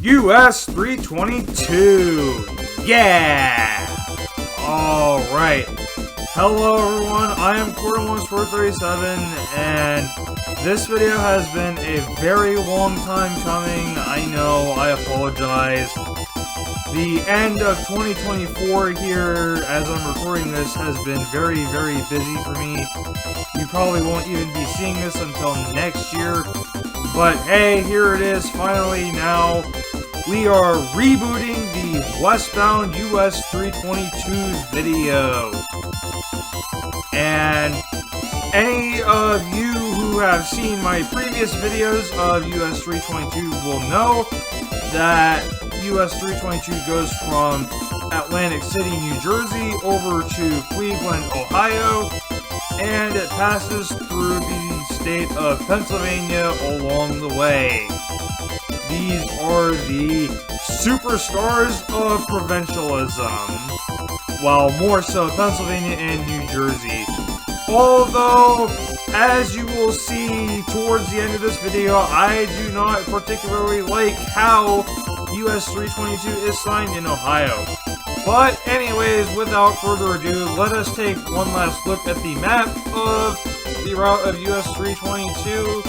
US 322. Yeah! Alright. Hello everyone, I am Cordomus437, and this video has been a very long time coming. I know, I apologize. The end of 2024 here, as I'm recording this, has been very, very busy for me. You probably won't even be seeing this until next year. But hey, here it is, finally now. We are rebooting the Westbound US 322 video. And any of you who have seen my previous videos of US 322 will know that US 322 goes from Atlantic City, New Jersey over to Cleveland, Ohio, and it passes through the state of Pennsylvania along the way. These are the superstars of provincialism, while more so Pennsylvania and New Jersey. Although, as you will see towards the end of this video, I do not particularly like how US 322 is signed in Ohio. But anyways, without further ado, let us take one last look at the map of the route of US 322.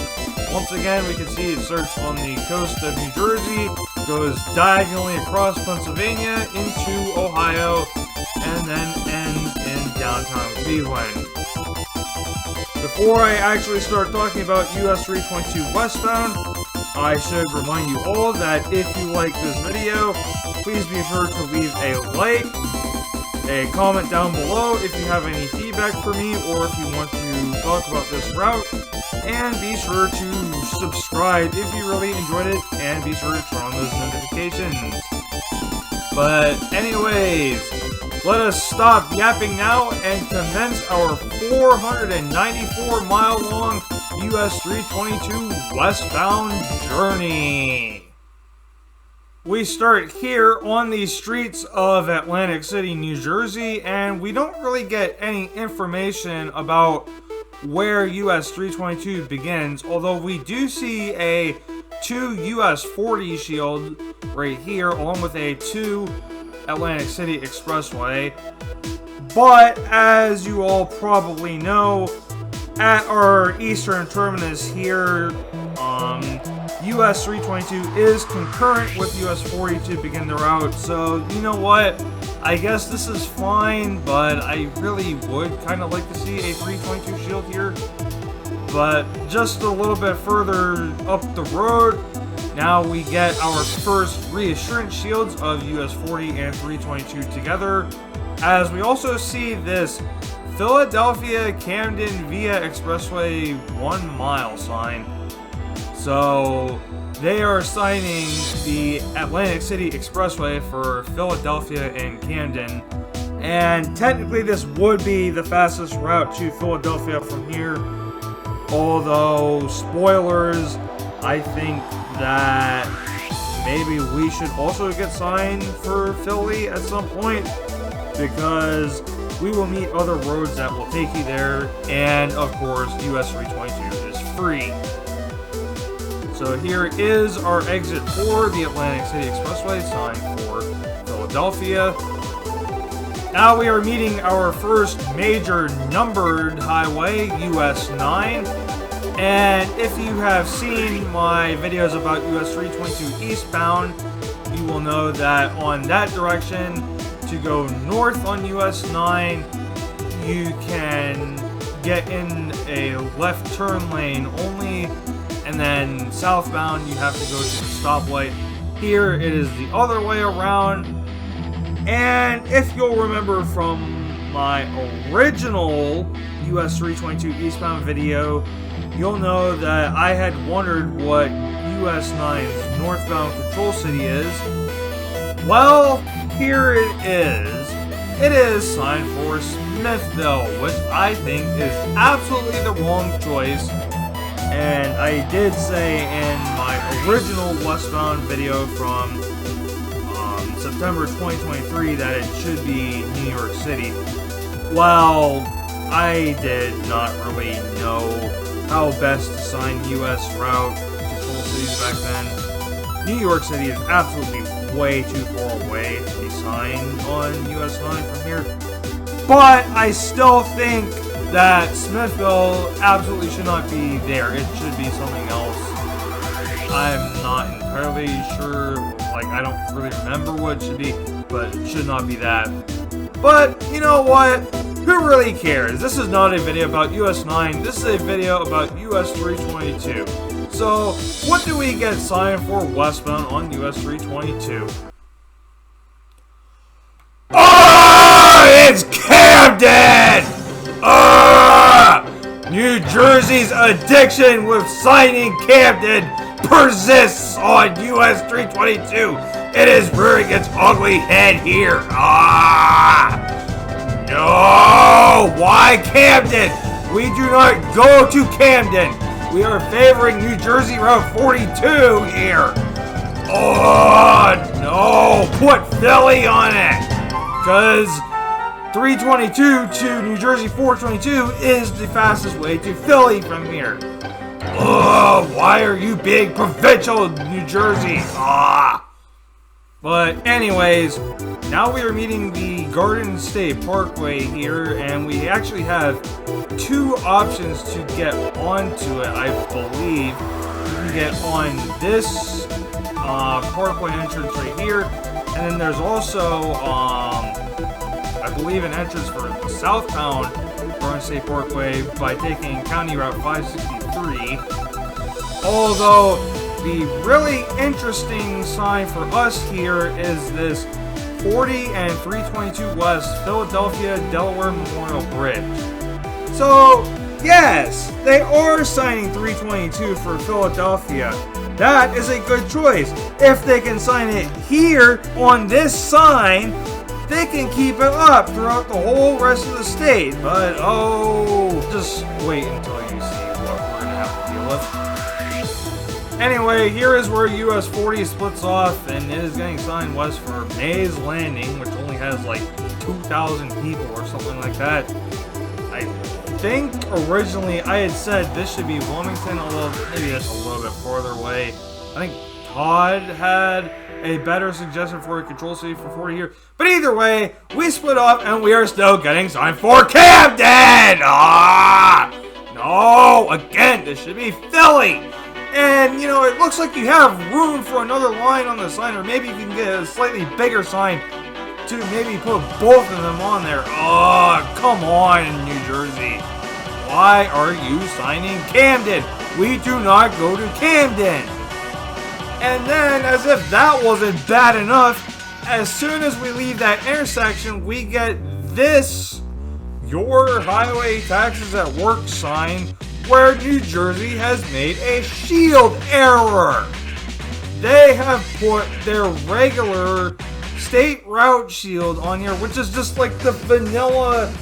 Once again, we can see it starts on the coast of New Jersey, goes diagonally across Pennsylvania into Ohio, and then ends in downtown Cleveland. Before I actually start talking about US 322 Westbound, I should remind you all that if you like this video, please be sure to leave a like, a comment down below if you have any feedback for me or if you want to talk about this route, and be sure to subscribe if you really enjoyed it, and be sure to turn on those notifications. But anyways, let us stop yapping now and commence our 494-mile-long US 322 westbound journey. We start here on the streets of Atlantic City, New Jersey, and we don't really get any information about where US 322 begins, although we do see a 2 US 40 shield right here, along with a 2 Atlantic City Expressway. But as you all probably know, at our eastern terminus here, US 322 is concurrent with US 40 to begin the route. So you know what? I guess this is fine, but I really would kind of like to see a 322 shield here. But just a little bit further up the road, now we get our first reassurance shields of US 40 and 322 together, as we also see this Philadelphia-Camden Via Expressway 1 mile sign. So they are signing the Atlantic City Expressway for Philadelphia and Camden. And technically this would be the fastest route to Philadelphia from here. Although, spoilers, I think that maybe we should also get signed for Philly at some point, because we will meet other roads that will take you there, and of course US 322 is free. So here is our exit for the Atlantic City Expressway, signed for Philadelphia. Now we are meeting our first major numbered highway, US 9. And if you have seen my videos about US 322 eastbound, you will know that on that direction, to go north on US 9, you can get in a left turn lane only, and then southbound you have to go to the stoplight. Here it is the other way around. And if you'll remember from my original US 322 eastbound video, you'll know that I had wondered what US 9's northbound control city is. Well, here it is. It is signed for Smithville, which I think is absolutely the wrong choice. And I did say in my original westbound video from September 2023 that it should be New York City. Well, I did not really know how best to sign US route control cities back then. New York City is absolutely way too far away to be signed on US 9 from here. But I still think that Smithville absolutely should not be there. It should be something else. I'm not entirely sure, like I don't really remember what it should be, but it should not be that. But you know what? Who really cares? This is not a video about US 9, this is a video about US 322. So, what do we get signed for Westbound on US 322? Oh, it's Camden! New Jersey's addiction with signing Camden persists on US 322. It is rearing its ugly head here. No! Why Camden? We do not go to Camden. We are favoring New Jersey Route 42 here. Oh, no. Put Philly on it. Because 322 to New Jersey 422 is the fastest way to Philly from here. Ugh, why are you big provincial New Jersey? But anyways, now we are meeting the Garden State Parkway here, and we actually have two options to get onto it, I believe. You can get on this parkway entrance right here, and then there's also, I believe, an entrance for the southbound Garden State Parkway by taking County Route 563. Although the really interesting sign for us here is this 40 and 322 West Philadelphia Delaware Memorial Bridge. So, yes, they are signing 322 for Philadelphia. That is a good choice. If they can sign it here on this sign, they can keep it up throughout the whole rest of the state. But, oh, just wait until you see what we're going to have to deal with. Anyway, here is where US 40 splits off, and it is getting signed west for Mays Landing, which only has like 2,000 people or something like that. I think originally I had said this should be Wilmington, although maybe that's a little bit farther away. I think Todd had a better suggestion for a control city for 40 here. But either way, we split off and we are still getting signed for Camden! No! Again, this should be Philly! And, you know, it looks like you have room for another line on the sign, or maybe you can get a slightly bigger sign to maybe put both of them on there. Come on, New Jersey. Why are you signing Camden? We do not go to Camden. And then, as if that wasn't bad enough, as soon as we leave that intersection, we get this Your Highway Taxes at Work sign, where New Jersey has made a shield error. They have put their regular state route shield on here, which is just like the vanilla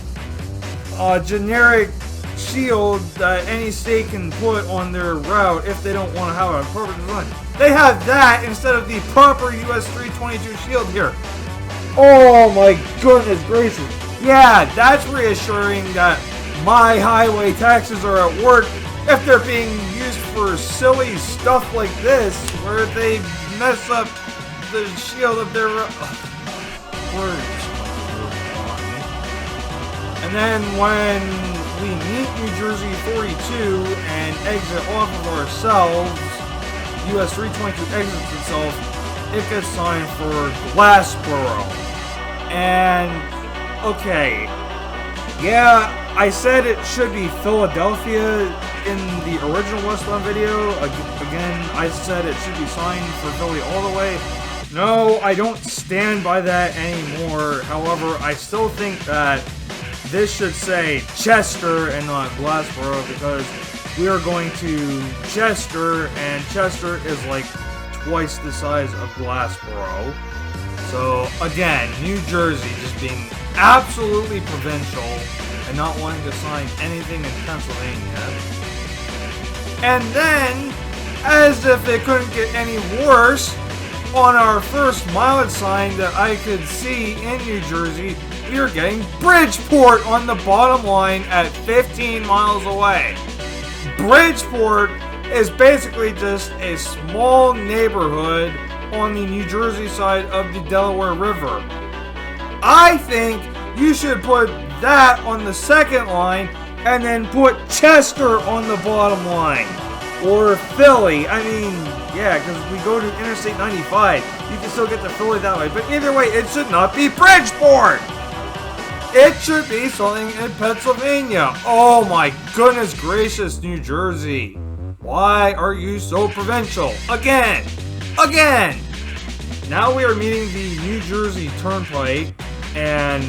generic shield that any state can put on their route if they don't want to have a proper design. They have that instead of the proper US 322 shield here. Oh my goodness gracious. Yeah, that's reassuring that my highway taxes are at work if they're being used for silly stuff like this, where they mess up the shield of their words. And then when we meet New Jersey 42 and exit off of ourselves, US 322 exits itself, it gets signed for Glassboro. And, okay, yeah, I said it should be Philadelphia in the original Westbound video. Again, I said it should be signed for Philly all the way. No, I don't stand by that anymore. However, I still think that this should say Chester and not Glassboro, because we are going to Chester, and Chester is like twice the size of Glassboro. So, again, New Jersey just being absolutely provincial and not wanting to sign anything in Pennsylvania. And then, as if it couldn't get any worse, on our first mileage sign that I could see in New Jersey, we are getting Bridgeport on the bottom line at 15 miles away. Bridgeport is basically just a small neighborhood on the New Jersey side of the Delaware River. I think you should put that on the second line and then put Chester on the bottom line. Or Philly. I mean, yeah, because we go to Interstate 95. You can still get to Philly that way. But either way, it should not be Bridgeport. It should be something in Pennsylvania. Oh my goodness gracious, New Jersey. Why are you so provincial? Again! Now we are meeting the New Jersey Turnpike, and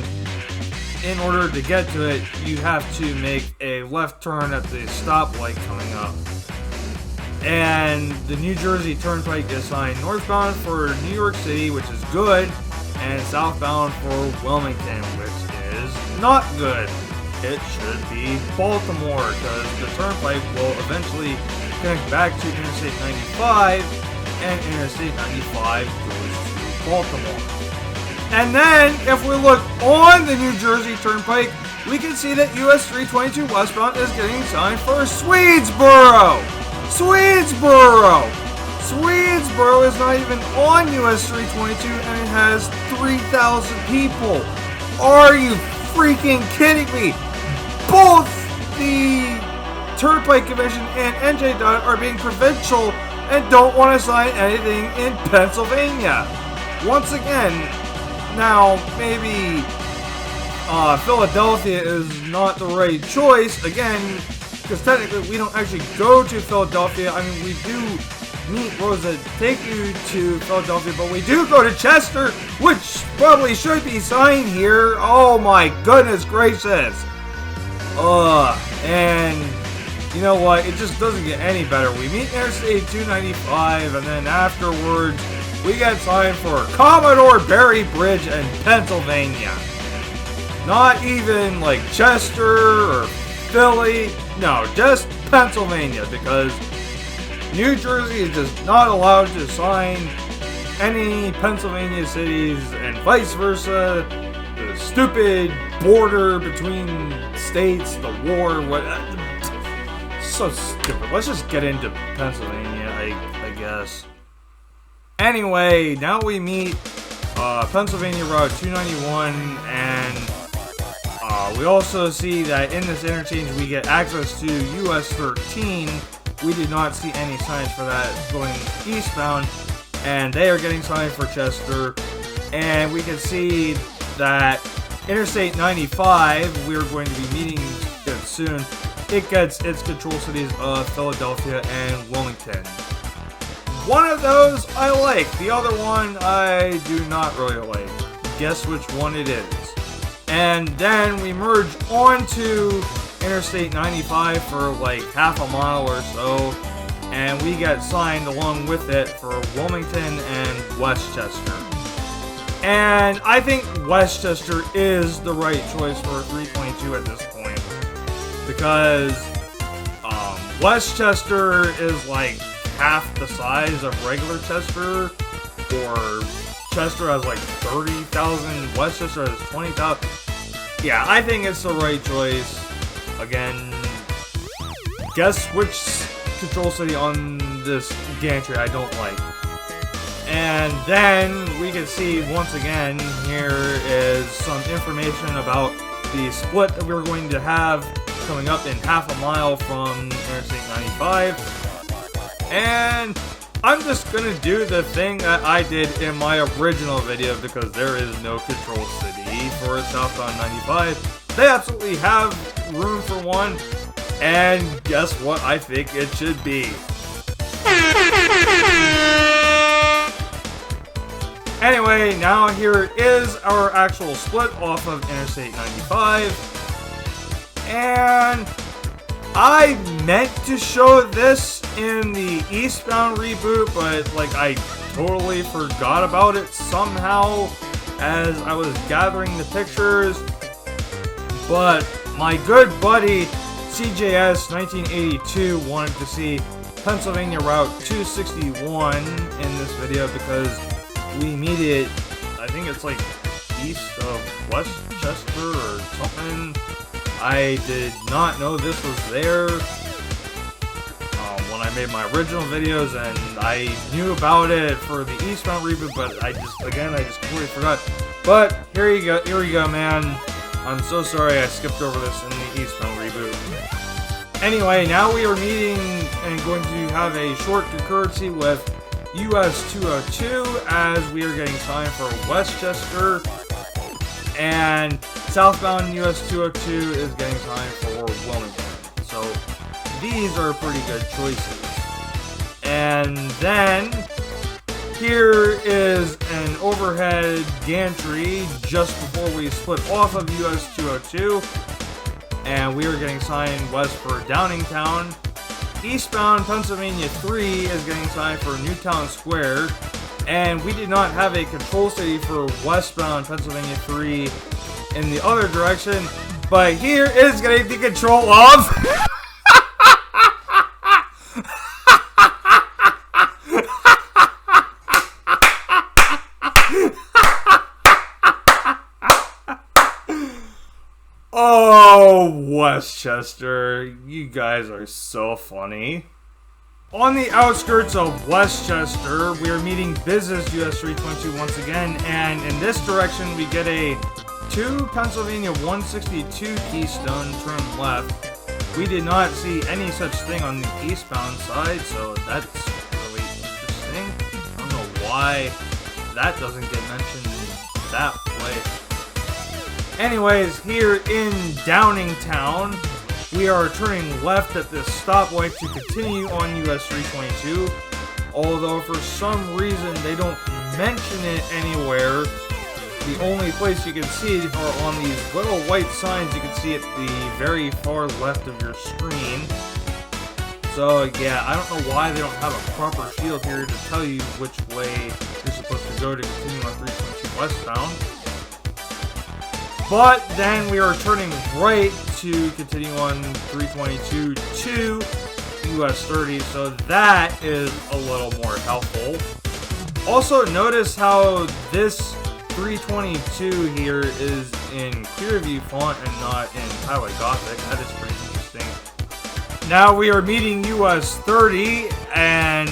in order to get to it, you have to make a left turn at the stoplight coming up. And the New Jersey Turnpike is signed northbound for New York City, which is good, and southbound for Wilmington, which is not good. It should be Baltimore, because the Turnpike will eventually connect back to Interstate 95, and Interstate 95 goes to Baltimore. And then, if we look on the New Jersey Turnpike, we can see that US 322 westbound is getting signed for Swedesboro! Swedesboro is not even on US 322, and it has 3,000 people. Are you freaking kidding me? Both the Turnpike Commission and NJDOT are being provincial and don't want to sign anything in Pennsylvania. Once again, now maybe Philadelphia is not the right choice, again, because technically we don't actually go to Philadelphia. I mean, we do meet roads that take you to Philadelphia, but we do go to Chester, which probably should be signed here. Oh my goodness gracious. And you know what? It just doesn't get any better. We meet Interstate 295, and then afterwards, we get signed for Commodore Barry Bridge in Pennsylvania. Not even like Chester or Philly. No, just Pennsylvania, because New Jersey is just not allowed to sign any Pennsylvania cities, and vice versa. The stupid border between states, the war, what... So stupid. Let's just get into Pennsylvania, I guess. Anyway, now we meet Pennsylvania Route 291, and we also see that in this interchange we get access to US 13. We did not see any signs for that going eastbound, and they are getting signed for Chester. And we can see that Interstate 95, we're going to be meeting it soon. It gets its control cities of Philadelphia and Wilmington. One of those I like, the other one I do not really like. Guess which one it is. And then we merge onto Interstate 95 for like half a mile or so, and we get signed along with it for Wilmington and Westchester. And I think Westchester is the right choice for 322 at this point, because Westchester is like half the size of regular Chester, or Chester has like 30,000, Westchester has 20,000. Yeah, I think it's the right choice. Again, guess which control city on this gantry I don't like. And then we can see once again, here is some information about the split that we're going to have coming up in half a mile from Interstate 95. And I'm just going to do the thing that I did in my original video, because there is no control city for southbound 95. They absolutely have room for one, and guess what I think it should be. Anyway, now here is our actual split off of Interstate 95. And I meant to show this in the eastbound reboot, but like I totally forgot about it somehow as I was gathering the pictures. But my good buddy CJS 1982 wanted to see Pennsylvania Route 261 in this video, because we meet it, I think it's like east of Westchester or something. I did not know this was there when when I made my original videos, and I knew about it for the Eastbound reboot, but I just completely forgot. But here you go, man. I'm so sorry I skipped over this in the Eastbound reboot. Anyway, now we are meeting and going to have a short concurrency with US 202 as we are getting signed for Westchester, and southbound US 202 is getting signed for Wilmington. So these are pretty good choices. And then here is an overhead gantry just before we split off of US 202, and we are getting signed west for Downingtown. Eastbound Pennsylvania 3 is getting signed for Newtown Square, and we did not have a control city for westbound Pennsylvania 3 in the other direction, but here is getting the control of Oh, Westchester, you guys are so funny. On the outskirts of Westchester, we are meeting Business US 322 once again, and in this direction we get a 2 Pennsylvania 162 Keystone turn left. We did not see any such thing on the eastbound side, so that's really interesting. I don't know why that doesn't get mentioned that way. Anyways, here in Downingtown, we are turning left at this stoplight to continue on US 322. Although for some reason they don't mention it anywhere. The only place you can see it are on these little white signs you can see at the very far left of your screen. So yeah, I don't know why they don't have a proper shield here to tell you which way you're supposed to go to continue on 322 westbound. But then we are turning right to continue on 322 to US 30, so that is a little more helpful. Also, notice how this 322 here is in Clearview font and not in Highway Gothic. That is pretty interesting. Now we are meeting US 30 and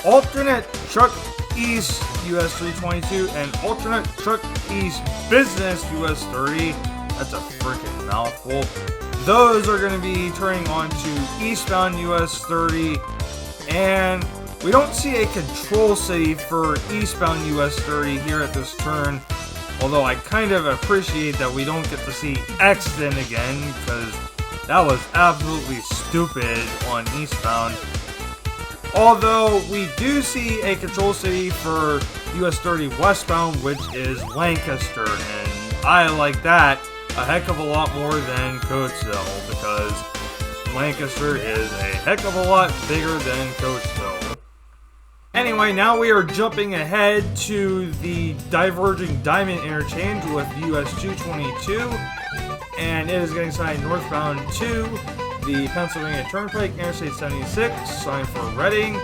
alternate Truck East US 322 and alternate Truck East Business US 30. That's a freaking mouthful. Those are going to be turning on to eastbound US 30, and we don't see a control city for eastbound US 30 here at this turn, although I kind of appreciate that we don't get to see Exton again, because that was absolutely stupid on eastbound. Although we do see a control city for US 30 westbound, which is Lancaster, and I like that a heck of a lot more than Coatesville, because Lancaster is a heck of a lot bigger than Coatesville. Anyway, now we are jumping ahead to the diverging diamond interchange with US 222, and it is getting signed northbound to the Pennsylvania Turnpike, Interstate 76, signed for Reading,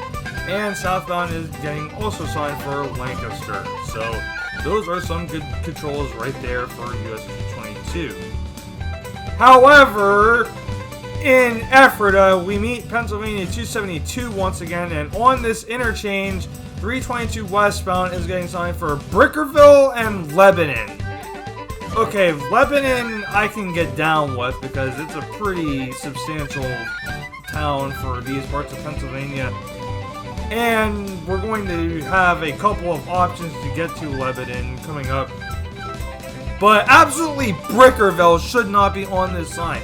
and southbound is getting also signed for Lancaster. So those are some good controls right there for US 222. However, in Ephrata, we meet Pennsylvania 272 once again, and on this interchange, 322 westbound is getting signed for Brickerville and Lebanon. Okay, Lebanon I can get down with because it's a pretty substantial town for these parts of Pennsylvania. And we're going to have a couple of options to get to Lebanon coming up. But absolutely Brickerville should not be on this sign.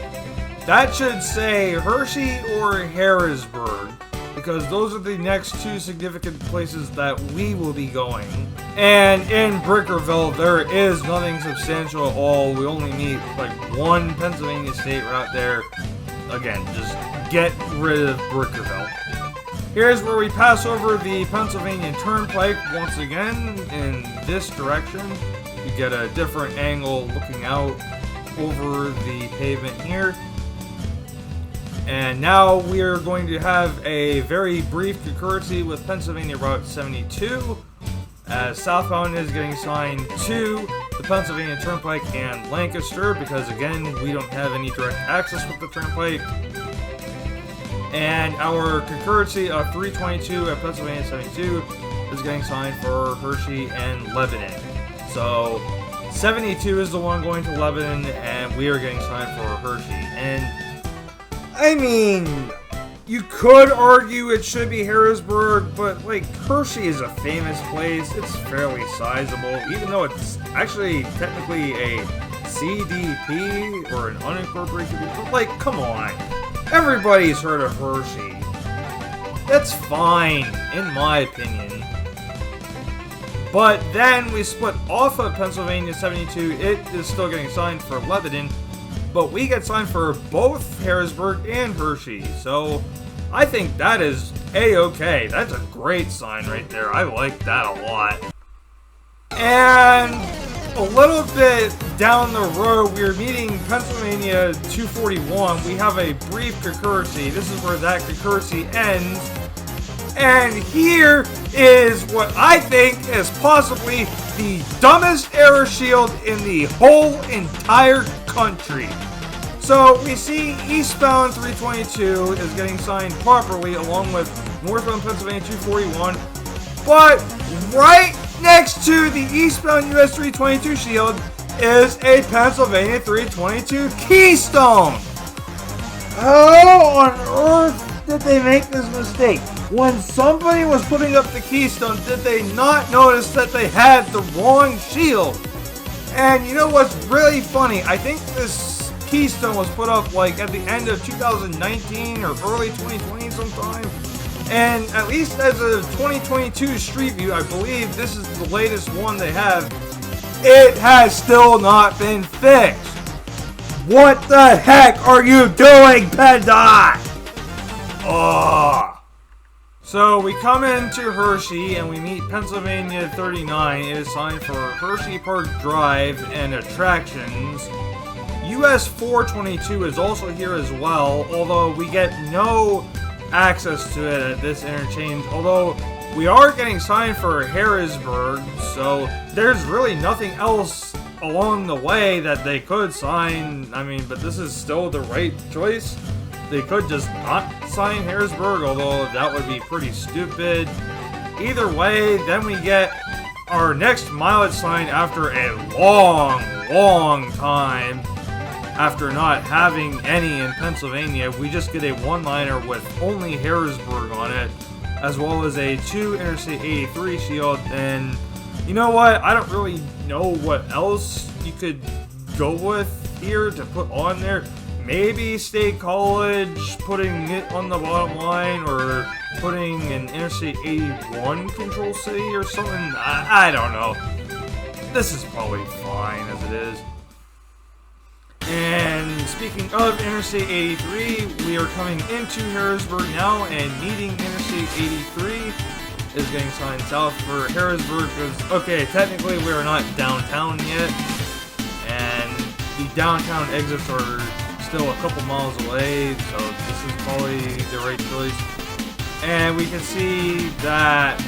That should say Hershey or Harrisburg, because those are the next two significant places that we will be going. And in Brickerville, there is nothing substantial at all. We only meet like one Pennsylvania state route there. Again, just get rid of Brickerville. Here's where we pass over the Pennsylvania Turnpike once again in this direction. You get a different angle looking out over the pavement here. And now we are going to have a very brief concurrency with Pennsylvania Route 72, as southbound is getting signed to the Pennsylvania Turnpike and Lancaster, because again, we don't have any direct access with the Turnpike. And our concurrency of 322 at Pennsylvania 72 is getting signed for Hershey and Lebanon. So 72 is the one going to Lebanon, and we are getting signed for Hershey. And I mean, you could argue it should be Harrisburg, but like Hershey is a famous place. It's fairly sizable, even though it's actually technically a CDP or an unincorporated. But like, come on, everybody's heard of Hershey. That's fine, in my opinion. But then we split off of Pennsylvania 72. It is still getting signed for Lebanon, but we get signed for both Harrisburg and Hershey. So I think that is A-okay. That's a great sign right there. I like that a lot. And a little bit down the road, we're meeting Pennsylvania 241. We have a brief concurrency. This is where that concurrency ends. And here is what I think is possibly the dumbest error shield in the whole entire country. So we see eastbound 322 is getting signed properly along with northbound Pennsylvania 241. But right next to the eastbound US 322 shield is a Pennsylvania 322 Keystone. How on earth did they make this mistake? When somebody was putting up the Keystone, did they not notice that they had the wrong shield? And you know what's really funny? I think this Keystone was put up like at the end of 2019 or early 2020 sometime. And at least as of 2022 Street View, I believe this is the latest one they have. It has still not been fixed. What the heck are you doing, PennDOT? Ugh. So we come into Hershey and we meet Pennsylvania 39. It is signed for Hershey Park Drive and attractions. US 422 is also here as well, although we get no access to it at this interchange. Although we are getting signed for Harrisburg, so there's really nothing else along the way that they could sign. I mean, but this is still the right choice. They could just not sign Harrisburg, although that would be pretty stupid. Either way, then we get our next mileage sign after a long time. After not having any in Pennsylvania, we just get a one-liner with only Harrisburg on it, as well as a 2 Interstate 83 shield. And you know what? I don't really know what else you could go with here to put on there. Maybe State College, putting it on the bottom line, or putting an Interstate 81 control city or something. I don't know. This is probably fine as it is. And speaking of Interstate 83, we are coming into Harrisburg now, and meeting Interstate 83 is getting signed south for Harrisburg, because, okay, technically we are not downtown yet, and the downtown exits are still a couple miles away, so this is probably the right choice. And we can see that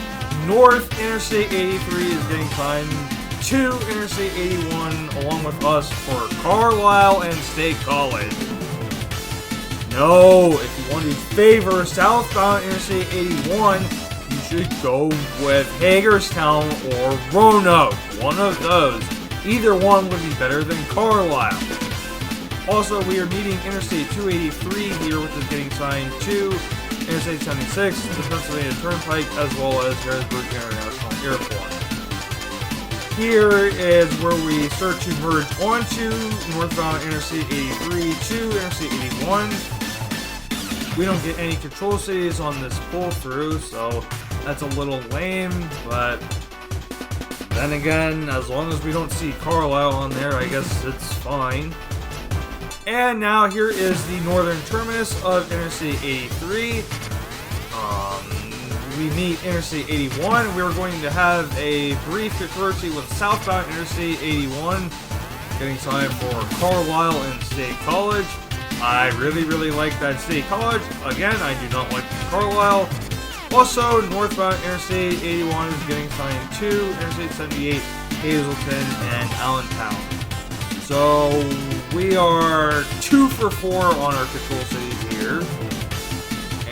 North Interstate 83 is getting signed to Interstate 81 along with us for Carlisle and State College. No, if you want to favor southbound Interstate 81, you should go with Hagerstown or Roanoke. One of those. Either one would be better than Carlisle. Also, we are meeting Interstate 283 here, which is getting signed to Interstate 76, the Pennsylvania Turnpike, as well as Harrisburg International Airport. Here is where we start to merge onto northbound Interstate 83 to Interstate 81. We don't get any control cities on this pull-through, so that's a little lame, but then again, as long as we don't see Carlisle on there, I guess it's fine. And now here is the northern terminus of Interstate 83. We meet Interstate 81. We're going to have a brief concurrency with southbound Interstate 81, getting signed for Carlisle and State College. I really like that State College. Again, I do not like Carlisle. Also, northbound Interstate 81 is getting signed to Interstate 78, Hazleton, and Allentown. So we are 2 for 4 on our control cities here.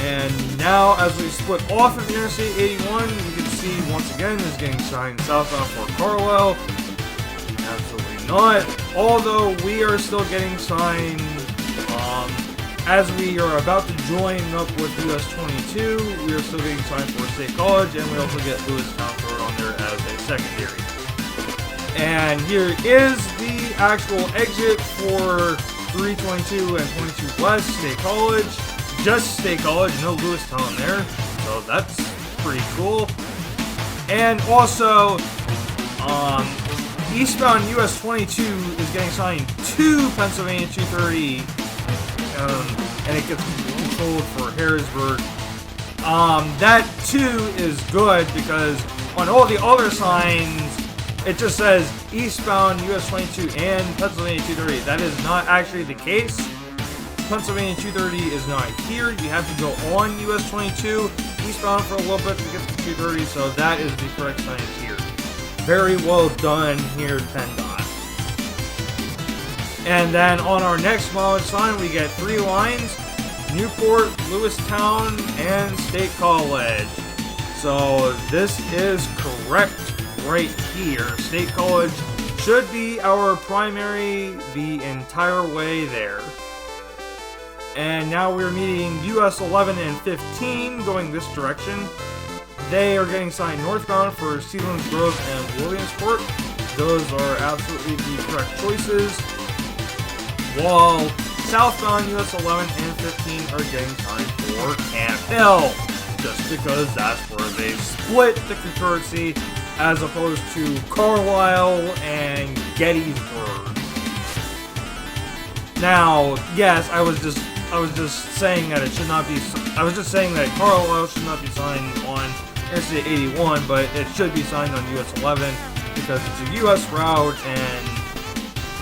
And now, as we split off of Interstate 81, you can see once again is getting signed southbound for Carlisle. Absolutely not. Although we are still getting signed as we are about to join up with US 22. We are still getting signed for State College, and we also get Lewistown thrown on there as a secondary. And here is the actual exit for 322 and 22 West State College. Just State College, no Lewistown there, so that's pretty cool. And also, eastbound US 22 is getting signed to Pennsylvania 230, and it gets controlled for Harrisburg. That too is good because on all the other signs, it just says eastbound US 22 and Pennsylvania 230. That is not actually the case. Pennsylvania 230 is not here. You have to go on US 22 eastbound for a little bit to get to 230, so that is the correct signage here. Very well done here, PennDOT. And then on our next mileage sign, we get 3 lines: Newport, Lewistown, and State College. So this is correct right here. State College should be our primary the entire way there. And now we're meeting US 11 and 15 going this direction. They are getting signed northbound for Sealands Grove and Williamsport. Those are absolutely the correct choices. While southbound US 11 and 15 are getting signed for Camp Hill, just because that's where they split the concurrency as opposed to Carlisle and Gettysburg. Now, yes, I was just saying that it should not be. I was just saying that Carlisle should not be signed on Interstate 81, but it should be signed on US 11 because it's a US route, and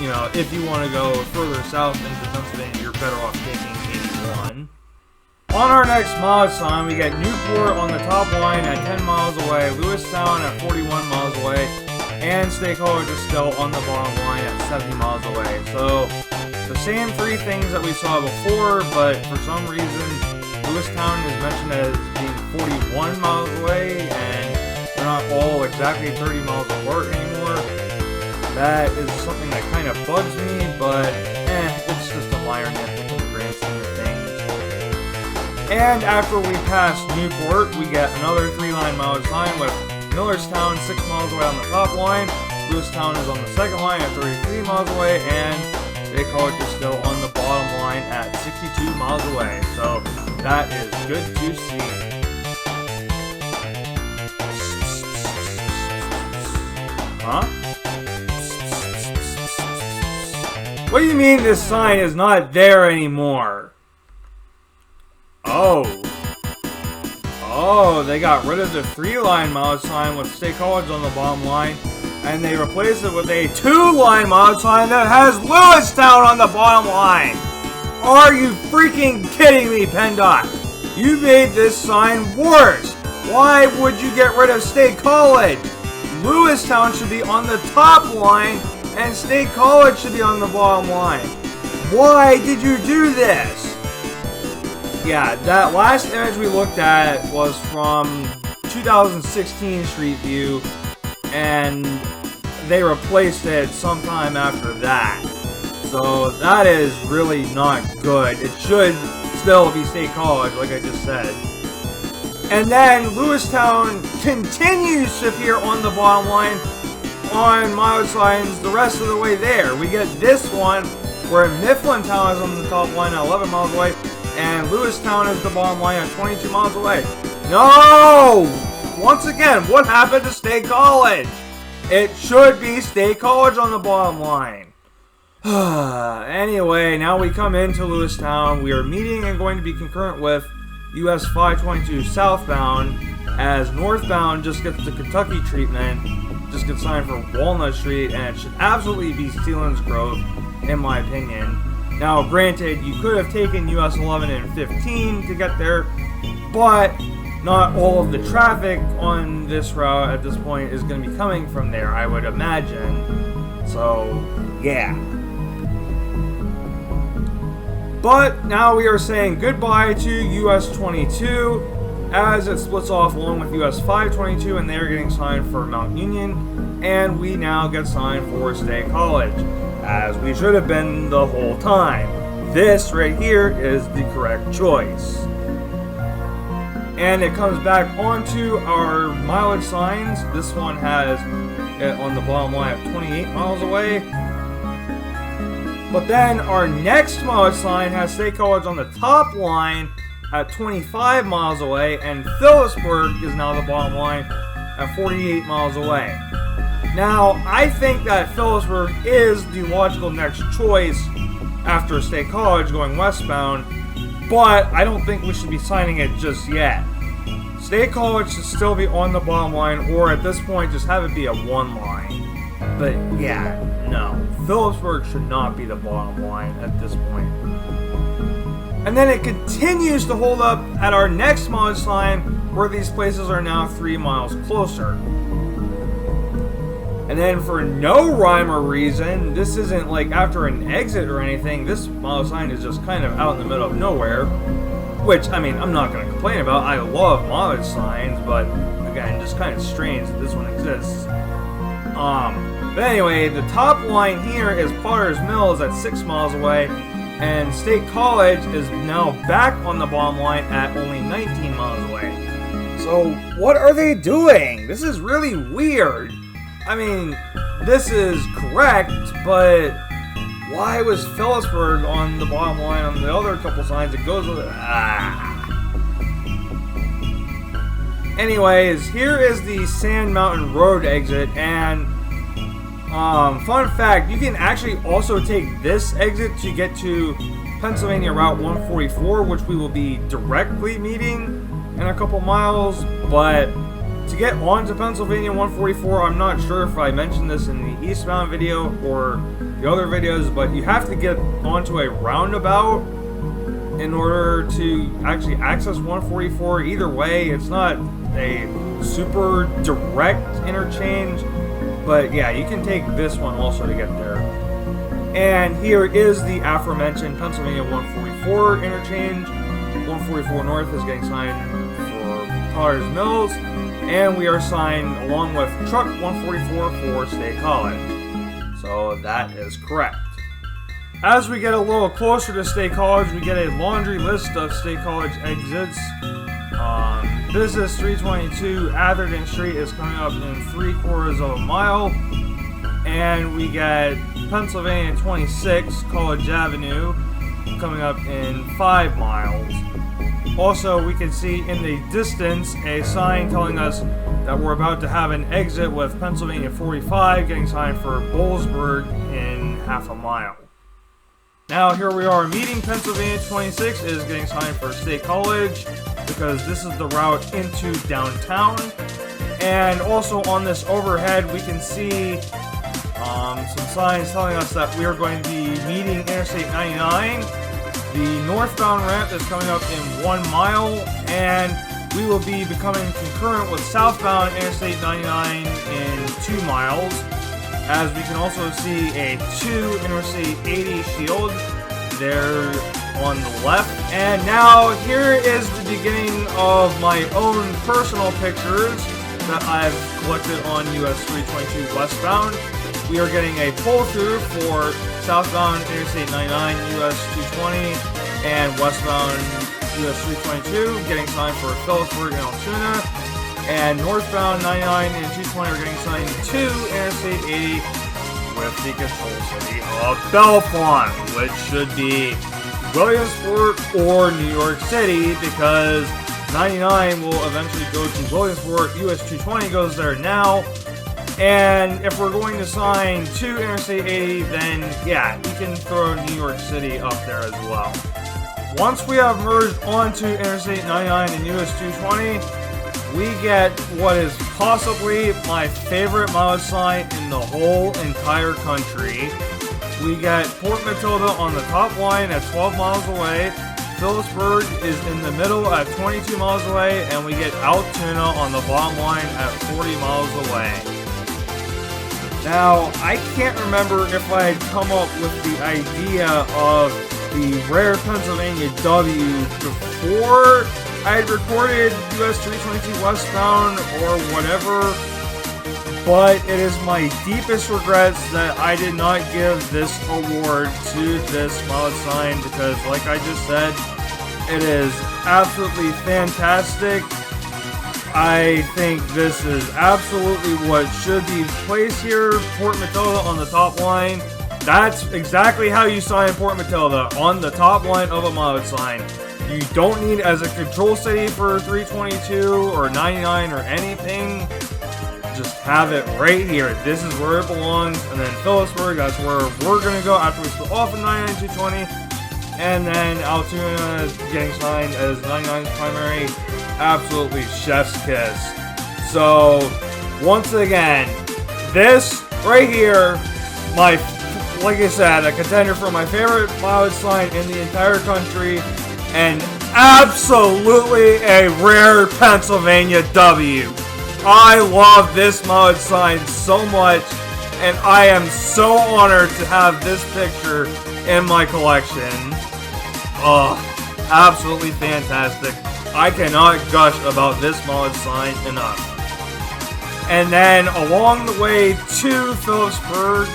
you know, if you want to go further south into Pennsylvania, you're better off taking 81. On our next mileage sign, we get Newport on the top line at 10 miles away, Lewistown at 41 miles away, and State College is still on the bottom line at 70 miles away. So the same 3 things that we saw before, but for some reason, Lewistown is mentioned as being 41 miles away, and they're not all exactly 30 miles apart anymore. That is something that kind of bugs me, but it's just a minor nitpick in the grand scheme of things. And after we pass Newport, we get another 3-line mileage sign with Millerstown 6 miles away on the top line, Lewistown is on the second line at 33 miles away, and State College is still on the bottom line at 62 miles away. So that is good to see. Huh? What do you mean this sign is not there anymore? Oh, they got rid of the 3-line mileage sign with State College on the bottom line, and they replaced it with a 2-line mileage sign that has Lewistown on the bottom line. Are you freaking kidding me, PennDOT? You made this sign worse. Why would you get rid of State College? Lewistown should be on the top line, and State College should be on the bottom line. Why did you do this? Yeah, that last image we looked at was from 2016 Street View, and they replaced it sometime after that. So that is really not good. It should still be State College, like I just said. And then Lewistown continues to appear on the bottom line on mileage signs the rest of the way there. We get this one where Mifflintown is on the top line at 11 miles away, and Lewistown is the bottom line at 22 miles away. No! Once again, what happened to State College? It should be State College on the bottom line. Anyway, now we come into Lewistown. We are meeting and going to be concurrent with US 522 southbound, as northbound just gets the Kentucky treatment, just gets signed for Walnut Street, and it should absolutely be Sealands Grove, in my opinion. Now, granted, you could have taken US 11 and 15 to get there, but not all of the traffic on this route at this point is going to be coming from there, I would imagine. So, yeah. But now we are saying goodbye to US 22 as it splits off along with US 522, and they're getting signed for Mount Union, and we now get signed for State College, as we should have been the whole time. This right here is the correct choice. And it comes back onto our mileage signs. This one has it on the bottom line of 28 miles away. But then our next mileage sign has State College on the top line at 25 miles away, and Phillipsburg is now the bottom line at 48 miles away. Now, I think that Phillipsburg is the logical next choice after State College going westbound, but I don't think we should be signing it just yet. State College should still be on the bottom line, or at this point, just have it be a one line. But yeah, no. Phillipsburg should not be the bottom line at this point. And then it continues to hold up at our next mileage sign, where these places are now 3 miles closer. And then for no rhyme or reason, this isn't like after an exit or anything, this mileage sign is just kind of out in the middle of nowhere. Which, I mean, I'm not going to complain about. I love mileage signs, but again, just kind of strange that this one exists. But anyway, the top line here is Potter's Mills at 6 miles away, and State College is now back on the bottom line at only 19 miles away. So, what are they doing? This is really weird. I mean, this is correct, but why was Phillipsburg on the bottom line on the other couple signs? It goes with it. Anyways, here is the Sand Mountain Road exit, and fun fact, you can actually also take this exit to get to Pennsylvania Route 144, which we will be directly meeting in a couple miles. But to get onto Pennsylvania 144, I'm not sure if I mentioned this in the eastbound video or the other videos, but you have to get onto a roundabout in order to actually access 144. Either way, it's not a super direct interchange. But yeah, you can take this one also to get there. And here is the aforementioned Pennsylvania 144 interchange. 144 North is getting signed for Potter's Mills. And we are signed along with Truck 144 for State College. So that is correct. As we get a little closer to State College, we get a laundry list of State College exits. Business 322 Atherton Street is coming up in 3/4 of a mile. And we get Pennsylvania 26 College Avenue coming up in 5 miles. Also, we can see in the distance a sign telling us that we're about to have an exit with Pennsylvania 45 getting signed for Bollesburg in 1/2 mile. Now here we are meeting Pennsylvania 26 is getting signed for State College because this is the route into downtown. And also on this overhead we can see some signs telling us that we are going to be meeting Interstate 99. The northbound ramp is coming up in 1 mile, and we will be becoming concurrent with southbound Interstate 99 in 2 miles. As we can also see a 2 Interstate 80 shield there on the left. And now here is the beginning of my own personal pictures that I've collected on US 322 westbound. We are getting a pull-through for southbound Interstate 99, US 220, and westbound US 322, getting signed for Phillipsburg and Altoona. And northbound 99 and 220 are getting signed to Interstate 80 with the control city of Bellefonte, which should be Williamsport or New York City, because 99 will eventually go to Williamsport. US 220 goes there now. And if we're going to sign to Interstate 80, then yeah, you can throw New York City up there as well. Once we have merged onto Interstate 99 and US 220, we get what is possibly my favorite mileage sign in the whole entire country. We get Port Matilda on the top line at 12 miles away. Phillipsburg is in the middle at 22 miles away, and we get Altoona on the bottom line at 40 miles away. Now, I can't remember if I had come up with the idea of the rare Pennsylvania W before I had recorded US 322 Westbound or whatever, but it is my deepest regrets that I did not give this award to this mileage sign because, like I just said, it is absolutely fantastic. I think this is absolutely what should be placed here. Port Matilda on the top line. That's exactly how you sign Port Matilda, on the top line of a mileage sign. You don't need as a control city for 322 or 99 or anything. Just have it right here. This is where it belongs. And then Phillipsburg, that's where we're going to go after we split off in 99-220. And then Altoona getting signed as 99's primary. Absolutely chef's kiss. So, once again, this right here, like I said, a contender for my favorite mileage sign in the entire country, and absolutely a rare Pennsylvania W. I love this mileage sign so much, and I am so honored to have this picture in my collection. Oh, absolutely fantastic. I cannot gush about this mileage sign enough. And then along the way to Phillipsburg,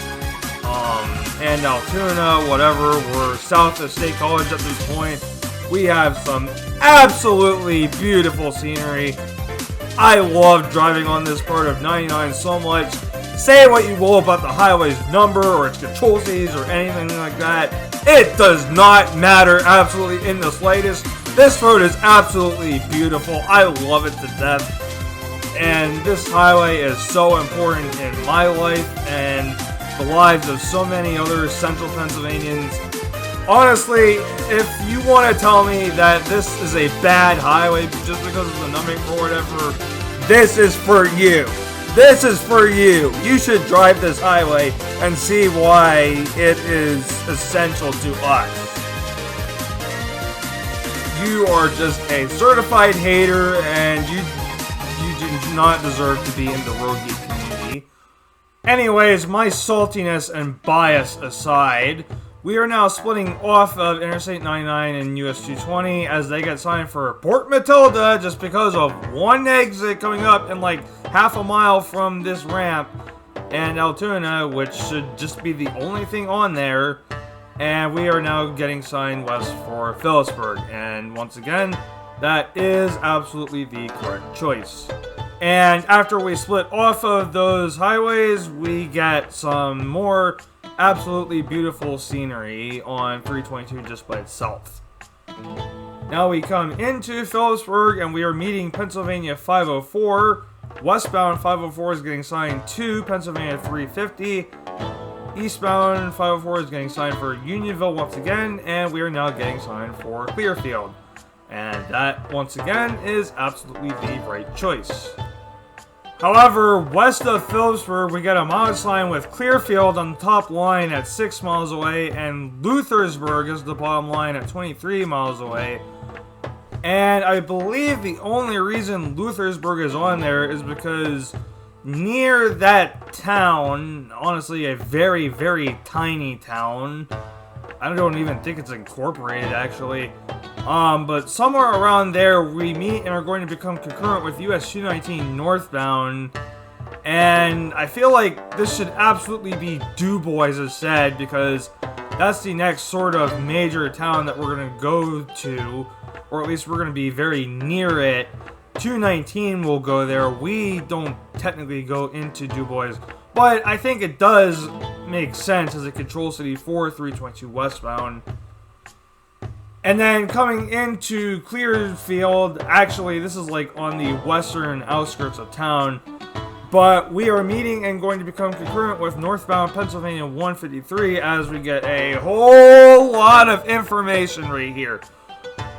and Altoona, whatever, we're south of State College at this point, we have some absolutely beautiful scenery. I love driving on this part of 99 so much. Say what you will about the highway's number or its control cities or anything like that. It does not matter absolutely in the slightest. This road is absolutely beautiful. I love it to death. And this highway is so important in my life and the lives of so many other central Pennsylvanians. Honestly, if you want to tell me that this is a bad highway just because of the numbering or whatever, this is for you. This is for you. You should drive this highway and see why it is essential to us. You are just a certified hater and you do not deserve to be in the road geek community. Anyways, my saltiness and bias aside, we are now splitting off of Interstate 99 and US 220 as they get signed for Port Matilda just because of one exit coming up in like half a mile from this ramp, and Altoona, which should just be the only thing on there. And we are now getting signed west for Phillipsburg, and once again, that is absolutely the correct choice. And after we split off of those highways, we get some more absolutely beautiful scenery on 322 just by itself. Now we come into Phillipsburg and we are meeting Pennsylvania 504. Westbound 504 is getting signed to Pennsylvania 350. Eastbound 504 is getting signed for Unionville once again, and we are now getting signed for Clearfield. And that, once again, is absolutely the right choice. However, west of Phillipsburg, we get a mileage sign with Clearfield on the top line at 6 miles away, and Luthersburg is the bottom line at 23 miles away. And I believe the only reason Luthersburg is on there is because near that town, honestly a very, very tiny town, I don't even think it's incorporated actually, but somewhere around there we meet and are going to become concurrent with US 219 northbound. And I feel like this should absolutely be Du Bois, as said, because that's the next sort of major town that we're going to go to, or at least we're going to be very near it. 219 will go there. We don't technically go into Du Bois, but I think it does make sense as a control city for 322 westbound. And then coming into Clearfield, actually this is like on the western outskirts of town, but we are meeting and going to become concurrent with northbound Pennsylvania 153 as we get a whole lot of information right here.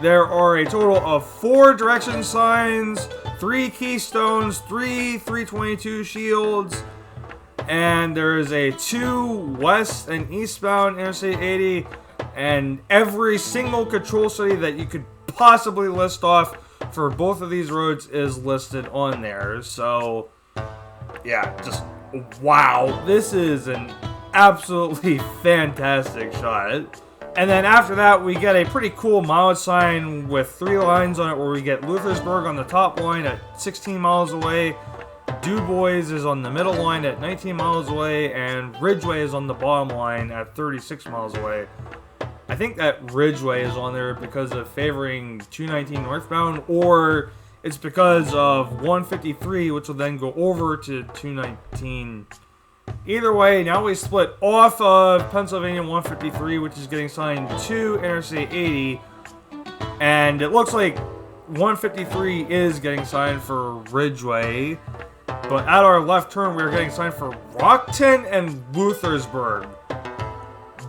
There are a total of 4 direction signs, 3 keystones, 3 322 shields, and there is a 2 west and eastbound Interstate 80, and every single control city that you could possibly list off for both of these roads is listed on there. So, yeah, just wow. This is an absolutely fantastic shot. And then after that, we get a pretty cool mileage sign with 3 lines on it, where we get Luthersburg on the top line at 16 miles away, DuBois is on the middle line at 19 miles away, and Ridgeway is on the bottom line at 36 miles away. I think that Ridgeway is on there because of favoring 219 northbound, or it's because of 153, which will then go over to 219. Either way, now we split off of Pennsylvania 153, which is getting signed to Interstate 80, and it looks like 153 is getting signed for Ridgeway, but at our left turn, we're getting signed for Rockton and Luthersburg.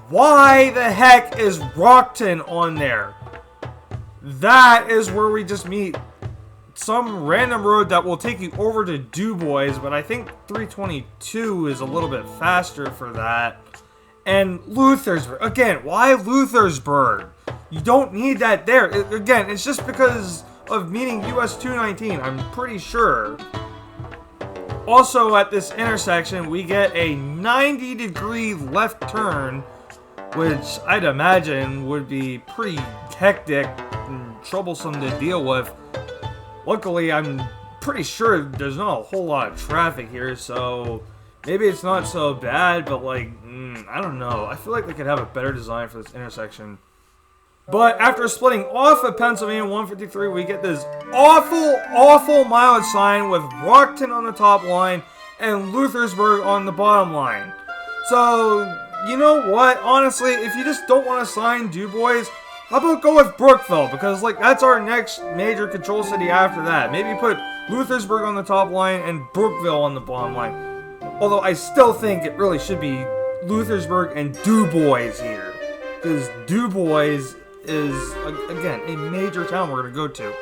Why the heck is Rockton on there? That is where we just meet some random road that will take you over to DuBois, but I think 322 is a little bit faster for that. And Luthersburg. Again, why Luthersburg? You don't need that there. Again, it's just because of meeting US 219, I'm pretty sure. Also, at this intersection, we get a 90-degree left turn, which I'd imagine would be pretty hectic and troublesome to deal with. Luckily, I'm pretty sure there's not a whole lot of traffic here, so maybe it's not so bad, but like, I don't know. I feel like they could have a better design for this intersection. But after splitting off of Pennsylvania 153, we get this awful mileage sign with Rockton on the top line and Luthersburg on the bottom line. So, you know what? Honestly, if you just don't want to sign DuBois, how about go with Brookville? Because, like, that's our next major control city after that. Maybe put Luthersburg on the top line and Brookville on the bottom line. Although I still think it really should be Luthersburg and DuBois here. Because DuBois is, again, a major town we're going to go to.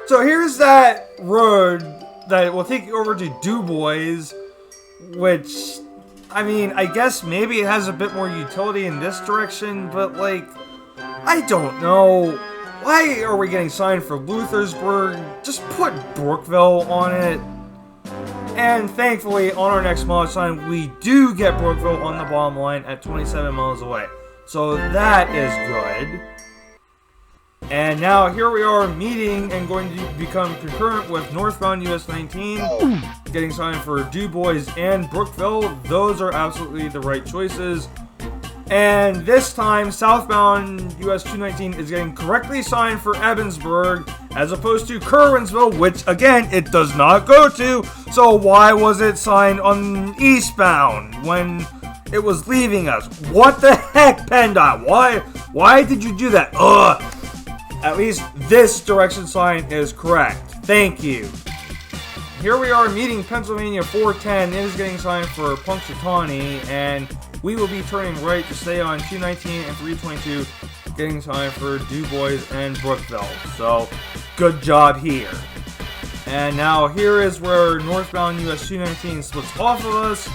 So here's that road that will take you over to DuBois, which, I mean, I guess maybe it has a bit more utility in this direction, but, like, I don't know. Why are we getting signed for Luthersburg? Just put Brookville on it. And thankfully, on our next mileage sign, we do get Brookville on the bottom line at 27 miles away. So that is good. And now here we are meeting and going to become concurrent with northbound US 19, getting signed for DuBois and Brookville. Those are absolutely the right choices. And this time, southbound US 219 is getting correctly signed for Ebensburg, as opposed to Curwensville, which, again, it does not go to. So why was it signed on eastbound when it was leaving us? What the heck, PennDOT? Why did you do that? Ugh. At least this direction sign is correct. Thank you. Here we are meeting Pennsylvania 410. It is getting signed for Punxsutawney, and we will be turning right to stay on 219 and 322, getting signed for DuBois and Brookville. So, good job here. And now here is where northbound US 219 splits off of us,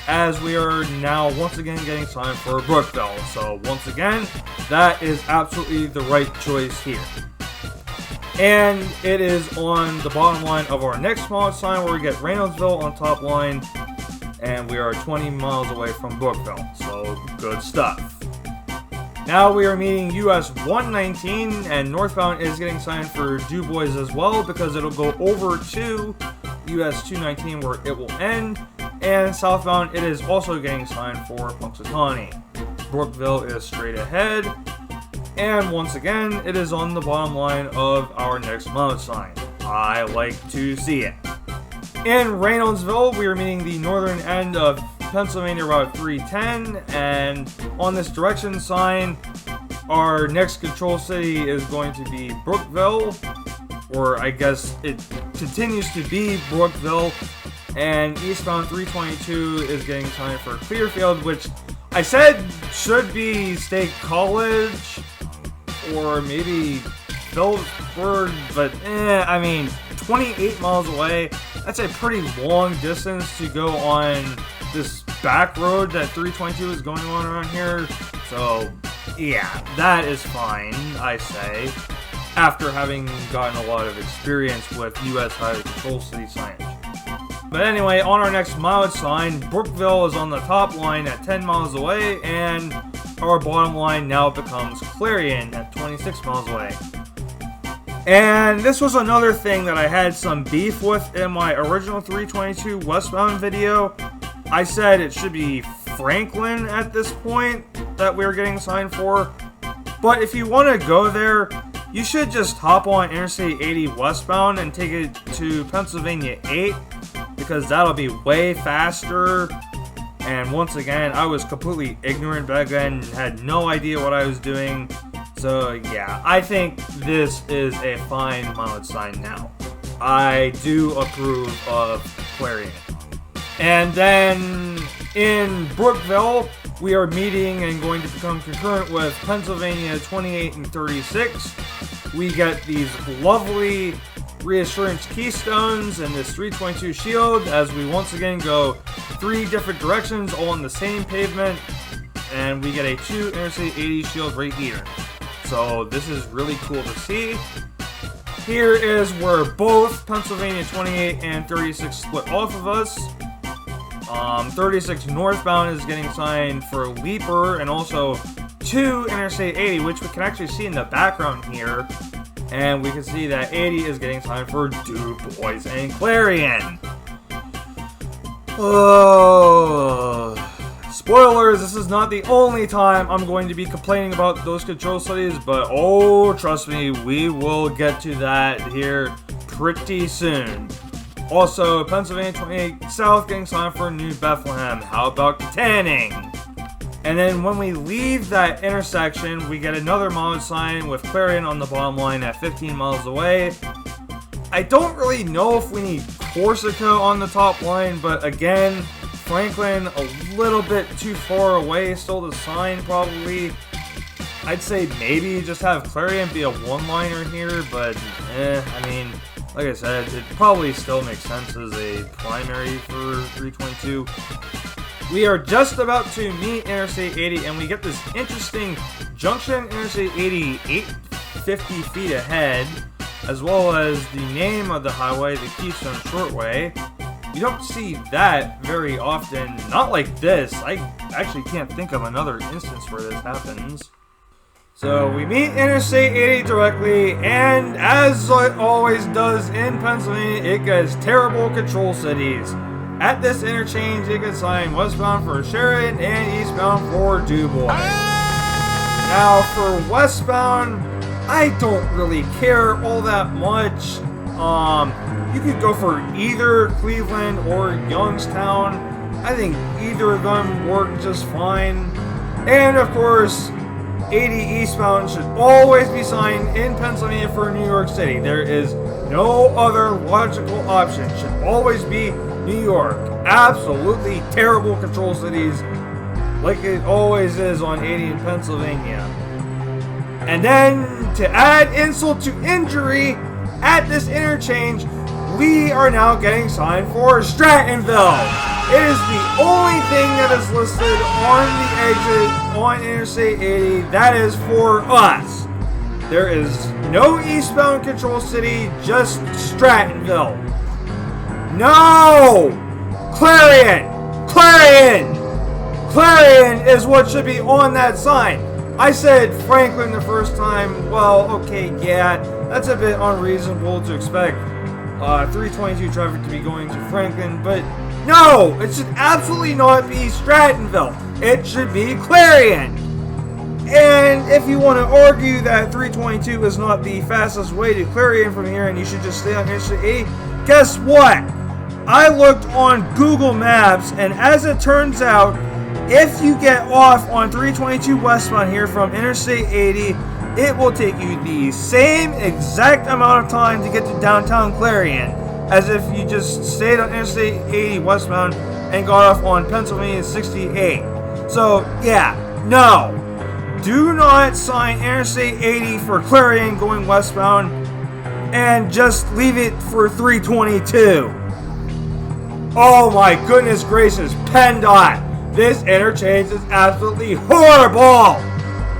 as we are now once again getting signed for Brookville. So once again, that is absolutely the right choice here. And it is on the bottom line of our next mileage sign, where we get Reynoldsville on top line, and we are 20 miles away from Brookville. So good stuff. Now we are meeting US 119, and northbound is getting signed for DuBois as well, because it'll go over to US 219 where it will end. And southbound, it is also getting signed for Punxsutawney. Brookville is straight ahead. And once again, it is on the bottom line of our next mileage sign. I like to see it. In Reynoldsville, we are meeting the northern end of Pennsylvania Route 310. And on this direction sign, our next control city is going to be Brookville. Or I guess it continues to be Brookville. And eastbound 322 is getting signed for Clearfield, which I said should be State College or maybe Phillipsburg, but I mean, 28 miles away, that's a pretty long distance to go on this back road that 322 is going on around here. So yeah, that is fine, I say, after having gotten a lot of experience with US Highway Control City signage. But anyway, on our next mileage sign, Brookville is on the top line at 10 miles away, and our bottom line now becomes Clarion at 26 miles away. And this was another thing that I had some beef with in my original 322 Westbound video. I said it should be Franklin at this point that we were getting signed for. But if you want to go there, you should just hop on Interstate 80 westbound and take it to Pennsylvania 8, because that'll be way faster. And once again, I was completely ignorant back then and had no idea what I was doing. So yeah, I think this is a fine mileage sign now. I do approve of Clarion. And then in Brookville, we are meeting and going to become concurrent with Pennsylvania 28 and 36. We get these lovely reassurance keystones and this 322 shield as we once again go 3 different directions all on the same pavement, and we get a 2 Interstate 80 shield right here. So this is really cool to see. Here is where both Pennsylvania 28 and 36 split off of us. 36 northbound is getting signed for Leaper, and also 2 Interstate 80, which we can actually see in the background here. And we can see that 80 is getting signed for Du Bois and Clarion. Oh. Spoilers, this is not the only time I'm going to be complaining about those control studies, but oh, trust me, we will get to that here pretty soon. Also, Pennsylvania 28 South getting signed for New Bethlehem. How about Tanning? And then when we leave that intersection, we get another mileage sign with Clarion on the bottom line at 15 miles away. I don't really know if we need Corsica on the top line, but again, Franklin a little bit too far away still to sign probably. I'd say maybe just have Clarion be a one-liner here, but I mean, like I said, it probably still makes sense as a primary for 322. We are just about to meet Interstate 80, and we get this interesting junction, Interstate 80, 850 feet ahead, as well as the name of the highway, the Keystone Shortway. You don't see that very often, not like this. I actually can't think of another instance where this happens. So we meet Interstate 80 directly, and as it always does in Pennsylvania, it gets terrible control cities. At this interchange, it gets signed westbound for Sheridan and eastbound for Du Bois. Now for westbound, I don't really care all that much. You could go for either Cleveland or Youngstown. I think either of them work just fine. And of course, 80 eastbound should always be signed in Pennsylvania for New York City. There is no other logical option. It should always be New York. Absolutely terrible control cities, like it always is on 80 in Pennsylvania. And then, to add insult to injury, at this interchange, we are now getting signed for Strattonville. It is the only thing that is listed on the exit on Interstate 80 that is for us. There is no eastbound control city, just Strattonville. No! Clarion! Clarion! Clarion is what should be on that sign. I said Franklin the first time. Well, okay, yeah, that's a bit unreasonable to expect 322 traffic to be going to Franklin, but no, it should absolutely not be Strattonville. It should be Clarion. And if you want to argue that 322 is not the fastest way to Clarion from here and you should just stay on Interstate 80, guess what? I looked on Google Maps, and as it turns out, if you get off on 322 westbound here from Interstate 80, it will take you the same exact amount of time to get to downtown Clarion as if you just stayed on Interstate 80 westbound and got off on Pennsylvania 68. So, yeah, no. Do not sign Interstate 80 for Clarion going westbound and just leave it for 322. Oh my goodness gracious, PennDOT, this interchange is absolutely horrible!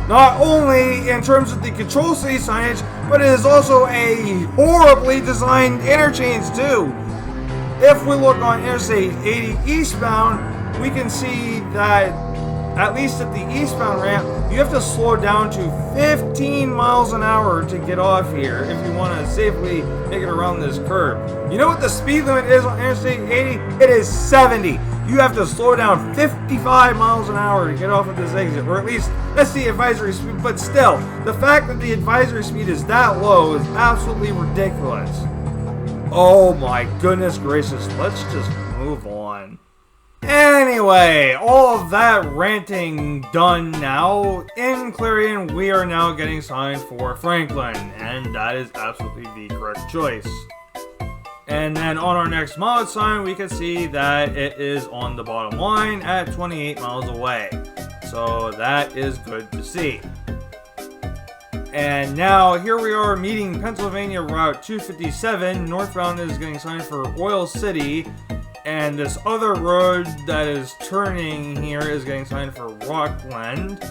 Not only in terms of the control city signage, but it is also a horribly designed interchange too. If we look on Interstate 80 eastbound, we can see that at least at the eastbound ramp, you have to slow down to 15 miles an hour to get off here if you want to safely make it around this curve. You know what the speed limit is on Interstate 80? It is 70. You have to slow down 55 miles an hour to get off at this exit, or at least that's the advisory speed. But still, the fact that the advisory speed is that low is absolutely ridiculous. Oh my goodness gracious, let's just move on. Anyway, all of that ranting done now. In Clarion, we are now getting signed for Franklin, and that is absolutely the correct choice. And then on our next mileage sign, we can see that it is on the bottom line at 28 miles away. So that is good to see. And now here we are meeting Pennsylvania Route 257. Northbound is getting signed for Oil City. And this other road that is turning here is getting signed for Rockland.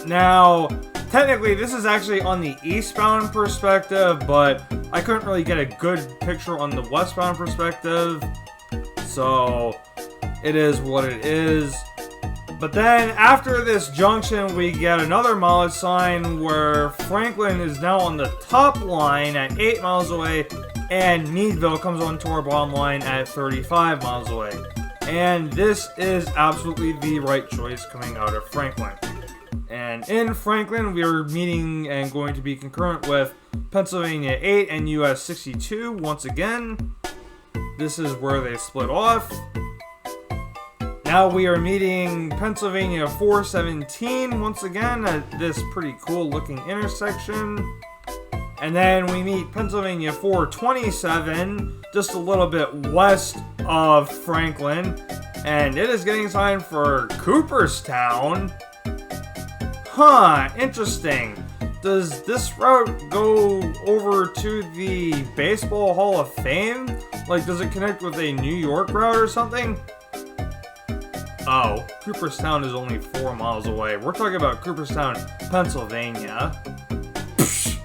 Now, technically this is actually on the eastbound perspective, but I couldn't really get a good picture on the westbound perspective. So, it is what it is. But then after this junction, we get another mileage sign where Franklin is now on the top line at 8 miles away, and Meadville comes onto our bottom line at 35 miles away. And this is absolutely the right choice coming out of Franklin. And in Franklin, we are meeting and going to be concurrent with Pennsylvania 8 and US 62 once again. This is where they split off. Now we are meeting Pennsylvania 417 once again at this pretty cool looking intersection. And then we meet Pennsylvania 427 just a little bit west of Franklin. And it is getting signed for Cooperstown. Huh, interesting. Does this route go over to the Baseball Hall of Fame? Like, does it connect with a New York route or something? Oh, Cooperstown is only 4 miles away. We're talking about Cooperstown, Pennsylvania. Psh,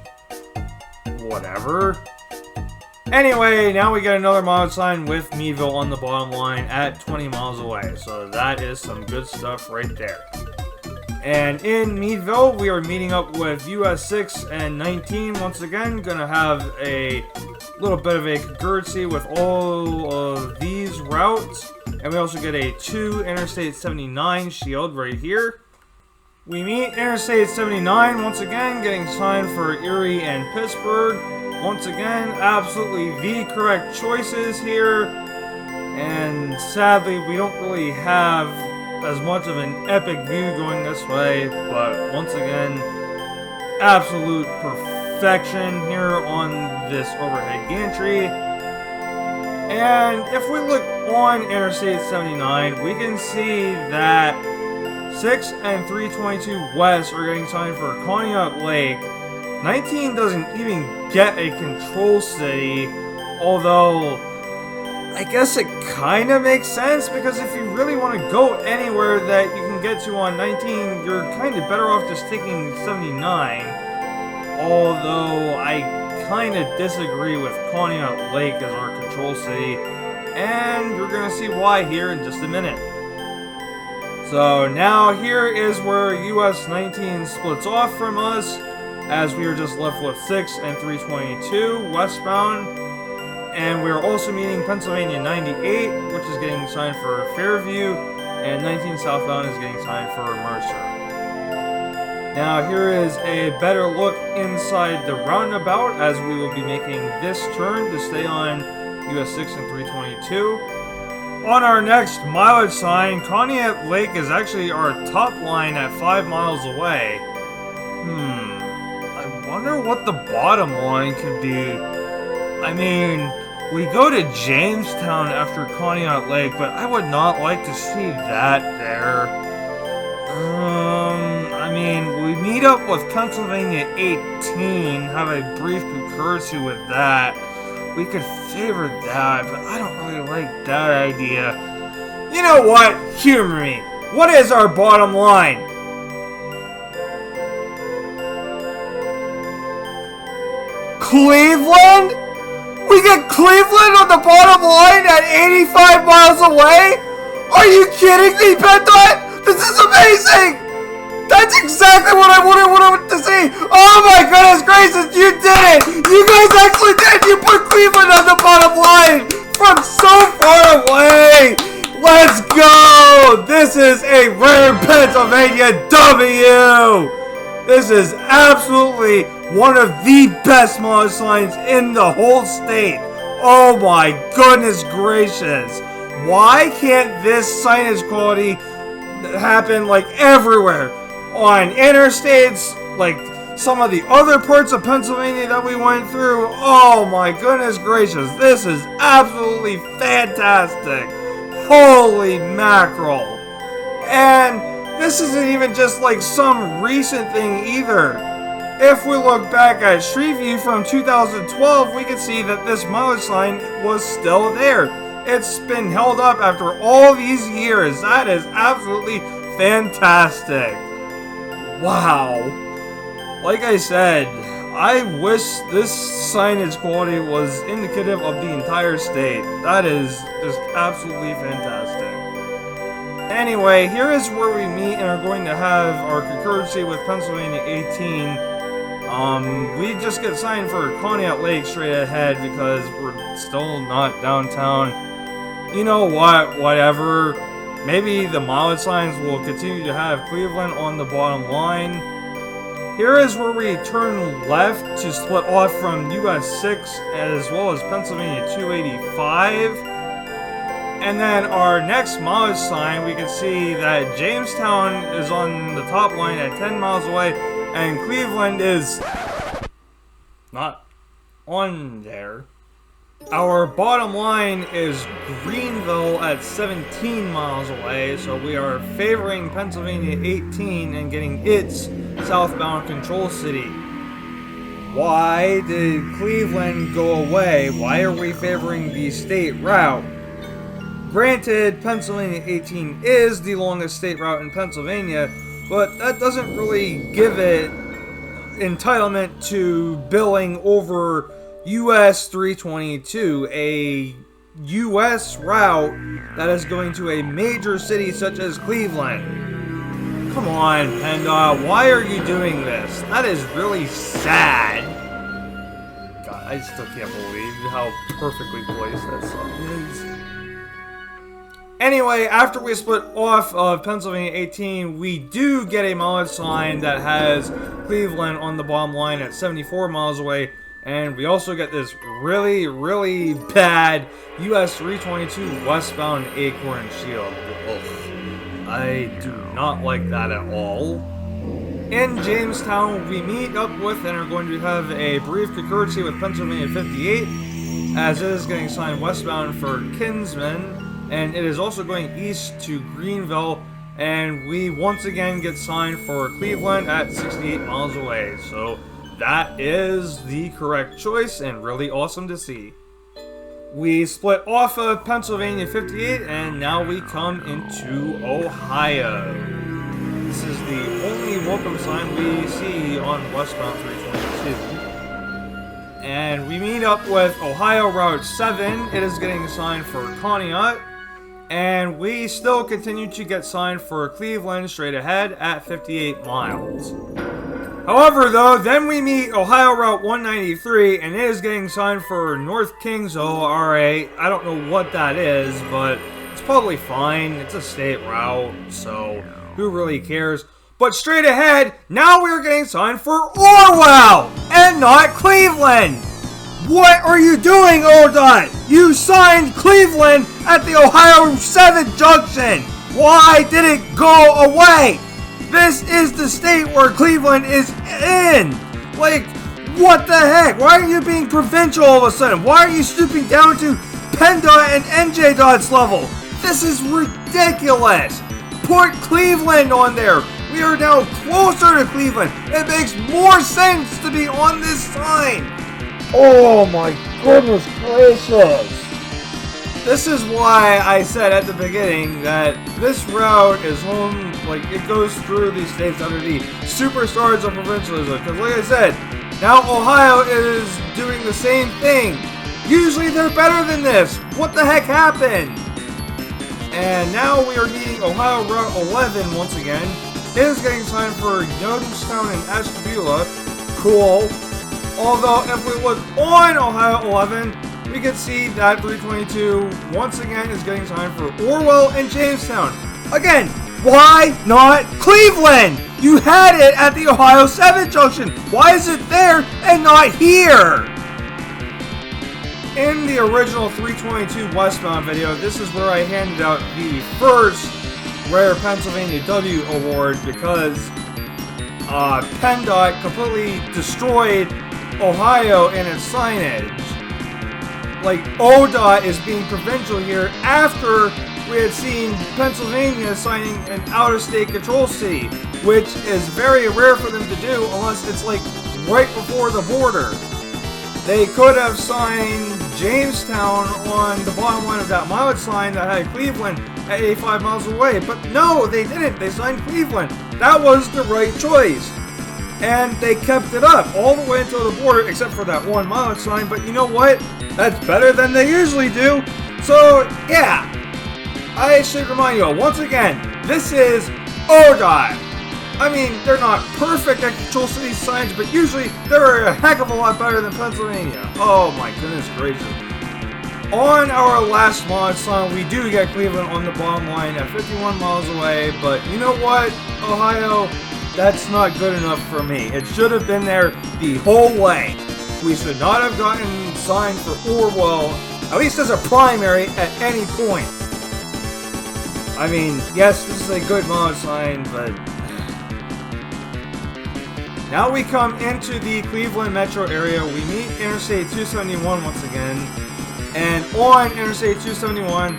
whatever. Anyway, now we get another mileage sign with Meadville on the bottom line at 20 miles away. So that is some good stuff right there. And in Meadville, we are meeting up with US 6 and 19 once again. Gonna have a little bit of a concurrency with all of these routes. And we also get a 2 Interstate 79 shield right here. We meet Interstate 79 once again, getting signed for Erie and Pittsburgh. Once again, absolutely the correct choices here. And sadly, we don't really have as much of an epic view going this way, but once again, absolute perfection here on this overhead gantry. And if we look on Interstate 79, we can see that 6 and 322 West are getting signed for Conneaut Lake. 19 doesn't even get a control city, although I guess it kind of makes sense, because if you really want to go anywhere that you can get to on 19, you're kind of better off just taking 79. Although I kind of disagree with Conneaut Lake as our control city, and you're going to see why here in just a minute. So now here is where US 19 splits off from us, as we are just left with 6 and 322 westbound. And we're also meeting Pennsylvania 98, which is getting signed for Fairview, and 19 southbound is getting signed for Mercer. Now here is a better look inside the roundabout as we will be making this turn to stay on US 6 and 322. On our next mileage sign, Conneaut Lake is actually our top line at 5 miles away. I wonder what the bottom line could be. I mean, we go to Jamestown after Conneaut Lake, but I would not like to see that there. I mean, we meet up with Pennsylvania 18, have a brief concurrency with that. We could favor that, but I don't really like that idea. You know what? Humor me. What is our bottom line? Cleveland? We get Cleveland on the bottom line at 85 miles away? Are you kidding me, Penton? This is amazing! That's exactly what I wanted to see! Oh my goodness gracious, you did it! You guys actually did! You put Cleveland on the bottom line from so far away! Let's go! This is a rare Pennsylvania W! This is absolutely one of the best mileage signs in the whole state. Oh my goodness gracious. Why can't this signage quality happen like everywhere? On interstates, like some of the other parts of Pennsylvania that we went through. Oh my goodness gracious. This is absolutely fantastic. Holy mackerel. And this isn't even just like some recent thing either. If we look back at Street View from 2012, we can see that this mileage sign was still there. It's been held up after all these years. That is absolutely fantastic. Wow. Like I said, I wish this signage quality was indicative of the entire state. That is just absolutely fantastic. Anyway, here is where we meet and are going to have our concurrency with Pennsylvania 18. We just get signed for Conneaut Lake straight ahead because we're still not downtown. You know what? Whatever. Maybe the mileage signs will continue to have Cleveland on the bottom line. Here is where we turn left to split off from US 6 as well as Pennsylvania 285. And then our next mileage sign, we can see that Jamestown is on the top line at 10 miles away, and Cleveland is not on there. Our bottom line is Greenville at 17 miles away, so we are favoring Pennsylvania 18 and getting its southbound control city. Why did Cleveland go away? Why are we favoring the state route? Granted, Pennsylvania 18 is the longest state route in Pennsylvania, but that doesn't really give it entitlement to billing over US 322, a US route that is going to a major city such as Cleveland. Come on, PennDOT, why are you doing this? That is really sad. God, I still can't believe how perfectly placed that sign is. Anyway, after we split off of Pennsylvania 18, we do get a mileage sign that has Cleveland on the bottom line at 74 miles away. And we also get this really, really bad US 322 westbound acorn shield. Ugh. I do not like that at all. In Jamestown, we meet up with and are going to have a brief concurrency with Pennsylvania 58, as it is getting signed westbound for Kinsman. And it is also going east to Greenville, and we once again get signed for Cleveland at 68 miles away. So that is the correct choice and really awesome to see. We split off of Pennsylvania 58, and now we come into Ohio. This is the only welcome sign we see on westbound 322. And we meet up with Ohio Route 7. It is getting signed for Conneaut. And we still continue to get signed for Cleveland straight ahead at 58 miles. However, though, then we meet Ohio Route 193, and it is getting signed for North Kingsville, RA. I don't know what that is, but it's probably fine. It's a state route, so who really cares? But straight ahead, now we're getting signed for Orwell, and not Cleveland! What are you doing, ODOT? You signed Cleveland at the Ohio 7 junction! Why did it go away? This is the state where Cleveland is in! Like, what the heck? Why are you being provincial all of a sudden? Why are you stooping down to PennDOT and NJDOT's level? This is ridiculous! Put Cleveland on there! We are now closer to Cleveland! It makes more sense to be on this sign! Oh my goodness gracious! This is why I said at the beginning that this route is home, like, it goes through these states under the superstars of provincialism. Because like I said, now Ohio is doing the same thing. Usually they're better than this. What the heck happened? And now we are meeting Ohio Route 11 once again. It is getting signed for Youngstown and Ashtabula. Cool. Although, if we look on Ohio 11, we can see that 322 once again is getting signed for Orwell and Jamestown. Again, why not Cleveland? You had it at the Ohio 7 junction. Why is it there and not here? In the original 322 Westbound video, this is where I handed out the first Rare Pennsylvania W award because PennDOT completely destroyed Ohio in its signage. Like, ODOT is being provincial here after we had seen Pennsylvania signing an out-of-state control city, which is very rare for them to do unless it's like right before the border. They could have signed Jamestown on the bottom line of that mileage sign that had Cleveland at 85 miles away, but no, they didn't. They signed Cleveland. That was the right choice. And they kept it up all the way until the border, except for that one mileage sign, but you know what? That's better than they usually do. So, yeah. I should remind you all, once again, this is ODOT. I mean, they're not perfect at control city signs, but usually they're a heck of a lot better than Pennsylvania. Oh my goodness gracious. On our last mileage sign, we do get Cleveland on the bottom line at 51 miles away, but you know what, Ohio? That's not good enough for me. It should have been there the whole way. We should not have gotten signed for Orwell, at least as a primary, at any point. I mean, yes, this is a good mileage sign, but now we come into the Cleveland metro area. We meet Interstate 271 once again. And on Interstate 271,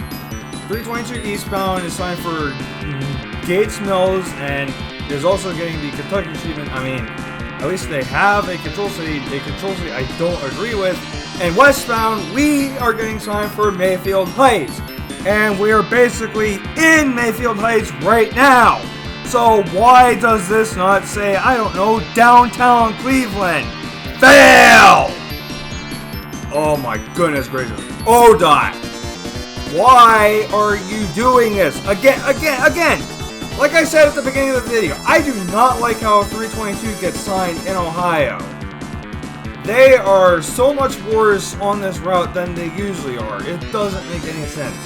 322 eastbound is signed for Gates Mills and is also getting the Kentucky treatment. I mean, at least they have a control city I don't agree with. And westbound, we are getting signed for Mayfield Heights. And we are basically in Mayfield Heights right now. So why does this not say, I don't know, downtown Cleveland? Fail! Oh my goodness gracious. ODOT! Why are you doing this? Again! Like I said at the beginning of the video, I do not like how 322 gets signed in Ohio. They are so much worse on this route than they usually are. It doesn't make any sense.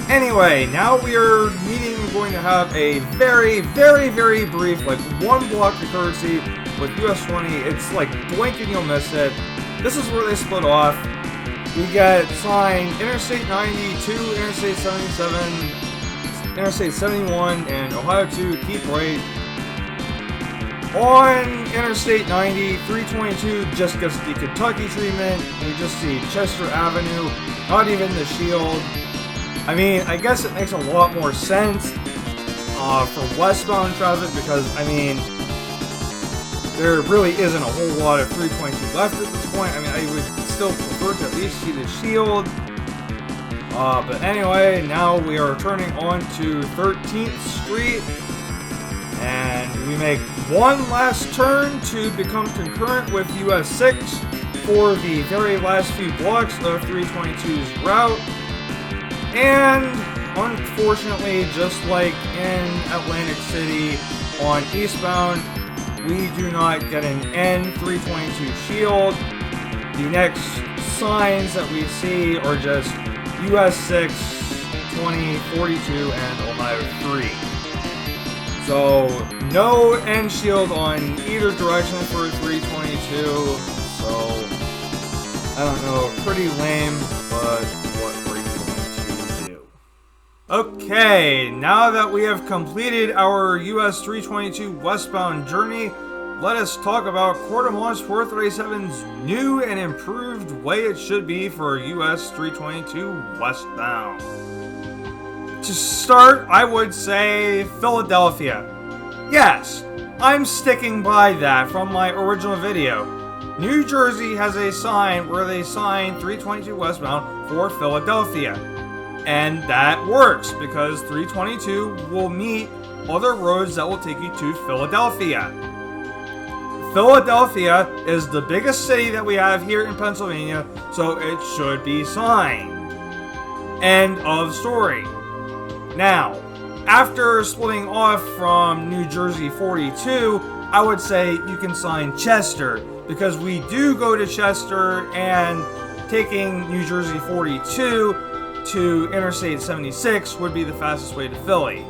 Anyway, now we are meeting and going to have a very, very, very brief, like, one block concurrency with US 20. It's like blink and you'll miss it. This is where they split off. We get signed Interstate 92, Interstate 77, Interstate 71, and Ohio 2, keep right. On Interstate 90, 322 just gets the Kentucky treatment. You just see Chester Avenue, not even the shield. I mean, I guess it makes a lot more sense for westbound traffic because, I mean, there really isn't a whole lot of 322 left at this point. I mean, I would still prefer to at least see the shield. But anyway, now we are turning on to 13th Street. And we make one last turn to become concurrent with US 6 for the very last few blocks of 322's route. And unfortunately, just like in Atlantic City on eastbound, we do not get an N322 shield. The next signs that we see are just US 6, 20, 42, and Ohio 3. So, no N shield on either direction for 322. So, I don't know, pretty lame, but what are you going to do? Okay, now that we have completed our US 322 westbound journey, let us talk about Court of Launch 437's new and improved way it should be for US 322 westbound. To start, I would say Philadelphia. Yes, I'm sticking by that from my original video. New Jersey has a sign where they sign 322 westbound for Philadelphia. And that works because 322 will meet other roads that will take you to Philadelphia. Philadelphia is the biggest city that we have here in Pennsylvania, so it should be signed. End of story. Now, after splitting off from New Jersey 42, I would say you can sign Chester, because we do go to Chester, and taking New Jersey 42 to Interstate 76 would be the fastest way to Philly.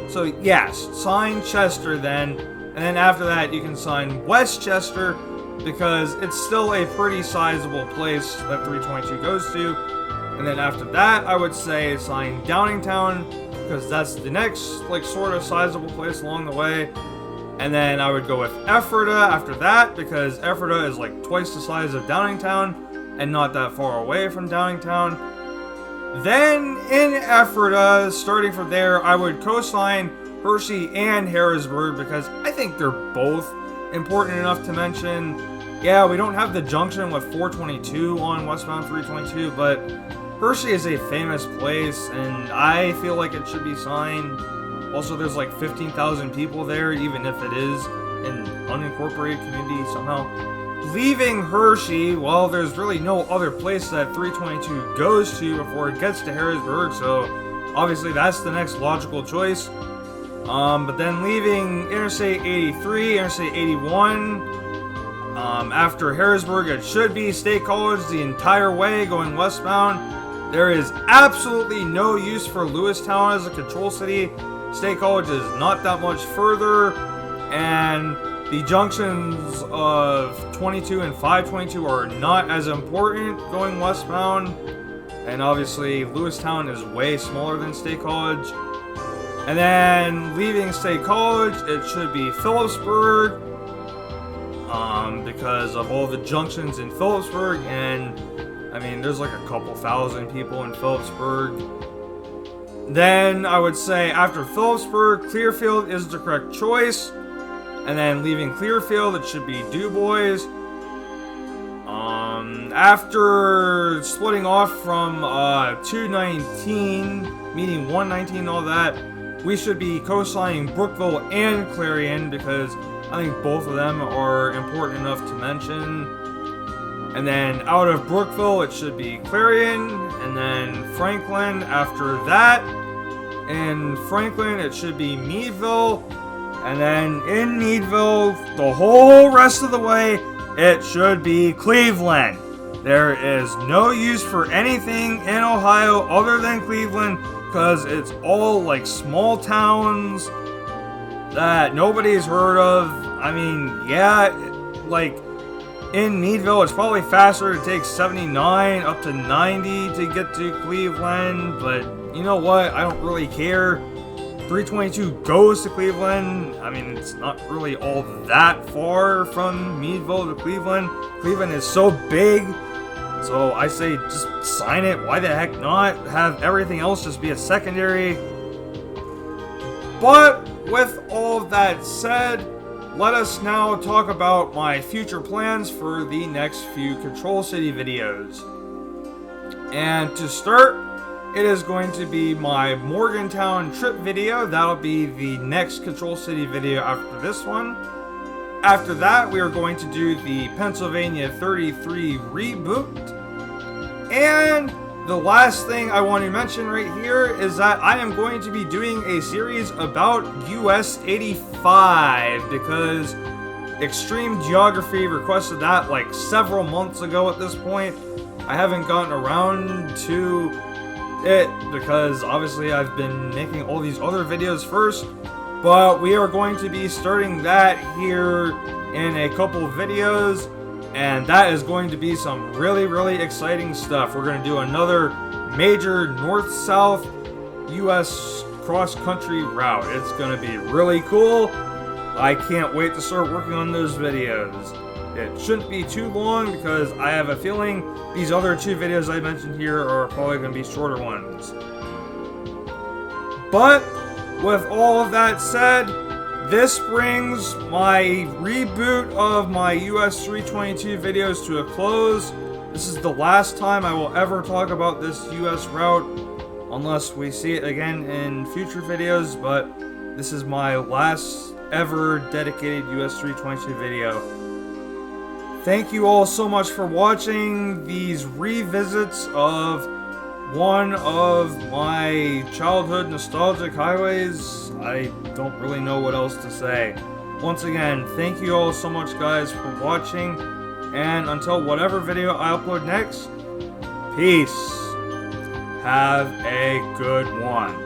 So yes, sign Chester then, and then after that you can sign Westchester, because it's still a pretty sizable place that 322 goes to. And then after that, I would say sign Downingtown, because that's the next sort of sizable place along the way. And then I would go with Ephrata after that, because Ephrata is twice the size of Downingtown and not that far away from Downingtown. Then in Ephrata, starting from there, I would co-sign Hershey and Harrisburg, because I think they're both important enough to mention. Yeah, we don't have the junction with 422 on Westbound 322, but Hershey is a famous place, and I feel like it should be signed. Also, there's 15,000 people there, even if it is an unincorporated community somehow. Leaving Hershey, well, there's really no other place that 322 goes to before it gets to Harrisburg, so obviously that's the next logical choice. But then leaving Interstate 83, Interstate 81, after Harrisburg, it should be State College the entire way going westbound. There is absolutely no use for Lewistown as a control city. State College is not that much further, and the junctions of 22 and 522 are not as important going westbound, and obviously Lewistown is way smaller than State College. And then leaving State College, it should be Phillipsburg, because of all the junctions in Phillipsburg, and I mean there's a couple thousand people in Phillipsburg. Then I would say after Phillipsburg, Clearfield is the correct choice. And then leaving Clearfield, it should be DuBois. After splitting off from 219, meaning 119 and all that, we should be co-signing Brookville and Clarion, because I think both of them are important enough to mention. And then out of Brookville, it should be Clarion, and then Franklin after that. In Franklin, it should be Meadville, and then in Meadville, the whole rest of the way, it should be Cleveland. There is no use for anything in Ohio other than Cleveland, because it's all small towns that nobody's heard of. I mean, yeah, in Meadville, it's probably faster to take 79 up to 90 to get to Cleveland, but you know what? I don't really care. 322 goes to Cleveland. I mean, it's not really all that far from Meadville to Cleveland. Cleveland is so big, so I say just sign it. Why the heck not? Have everything else just be a secondary. But with all of that said, let us now talk about my future plans for the next few Control City videos. And to start, it is going to be my Morgantown trip video. That'll be the next Control City video after this one. After that, we are going to do the Pennsylvania 33 reboot. And the last thing I want to mention right here is that I am going to be doing a series about US 85, because Extreme Geography requested that several months ago at this point. I haven't gotten around to it because obviously I've been making all these other videos first, but we are going to be starting that here in a couple of videos, and that is going to be some really exciting stuff. We're going to do another major north-south US cross-country route. It's going to be really cool. I can't wait to start working on those videos. It shouldn't be too long, because I have a feeling these other two videos I mentioned here are probably going to be shorter ones. But with all of that said, this brings my reboot of my US 322 videos to a close. This is the last time I will ever talk about this US route, unless we see it again in future videos, but this is my last ever dedicated US 322 video. Thank you all so much for watching these revisits of one of my childhood nostalgic highways. I don't really know what else to say. Once again, thank you all so much, guys, for watching, and until whatever video I upload next, peace. Have a good one.